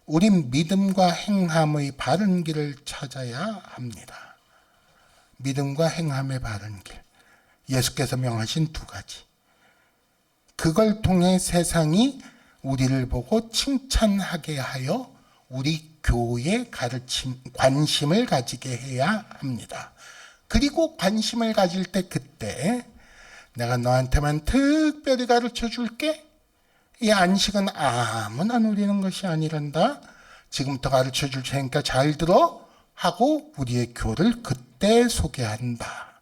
우리 믿음과 행함의 바른 길을 찾아야 합니다. 믿음과 행함의 바른 길. 예수께서 명하신 두 가지. 그걸 통해 세상이 우리를 보고 칭찬하게 하여 우리 교회의 가르침, 관심을 가지게 해야 합니다. 그리고 관심을 가질 때 그때 내가 너한테만 특별히 가르쳐 줄게. 이 안식은 아무나 누리는 것이 아니란다. 지금부터 가르쳐 줄 테니까 잘 들어 하고 우리의 교를 그때 소개한다.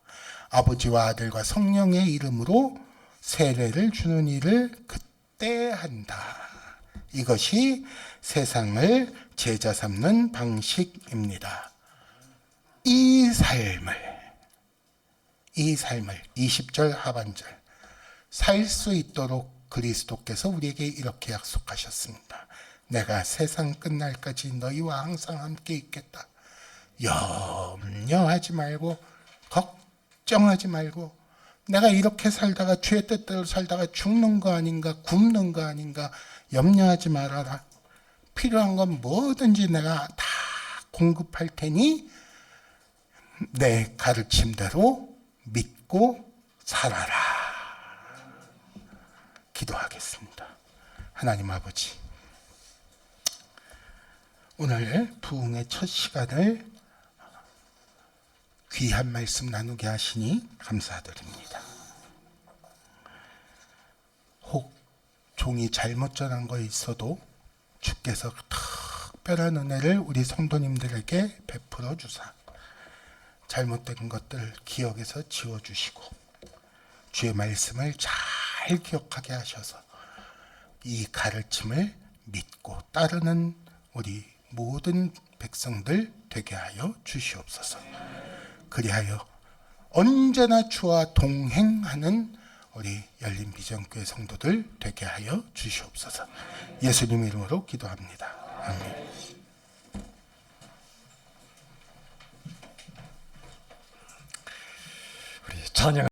아버지와 아들과 성령의 이름으로 세례를 주는 일을 그때 한다. 이것이 세상을 제자 삼는 방식입니다. 이 삶을 20절 하반절 살 수 있도록 그리스도께서 우리에게 이렇게 약속하셨습니다. 내가 세상 끝날까지 너희와 항상 함께 있겠다. 염려하지 말고 걱정하지 말고 내가 이렇게 살다가 죄 뜻대로 살다가 죽는 거 아닌가 굶는 거 아닌가 염려하지 말아라. 필요한 건 뭐든지 내가 다 공급할 테니 내 가르침대로 믿고 살아라. 기도하겠습니다. 하나님 아버지, 오늘 부흥의 첫 시간을 귀한 말씀 나누게 하시니 감사드립니다. 혹 종이 잘못 전한 거 있어도 주께서 특별한 은혜를 우리 성도님들에게 베풀어 주사 잘못된 것들 기억에서 지워주시고 주의 말씀을 잘 기억하게 하셔서 이 가르침을 믿고 따르는 우리 모든 백성들 되게 하여 주시옵소서. 그리하여 언제나 주와 동행하는 우리 열린비전교회 성도들 되게 하여 주시옵소서. 예수님 이름으로 기도합니다. 아멘. 찬양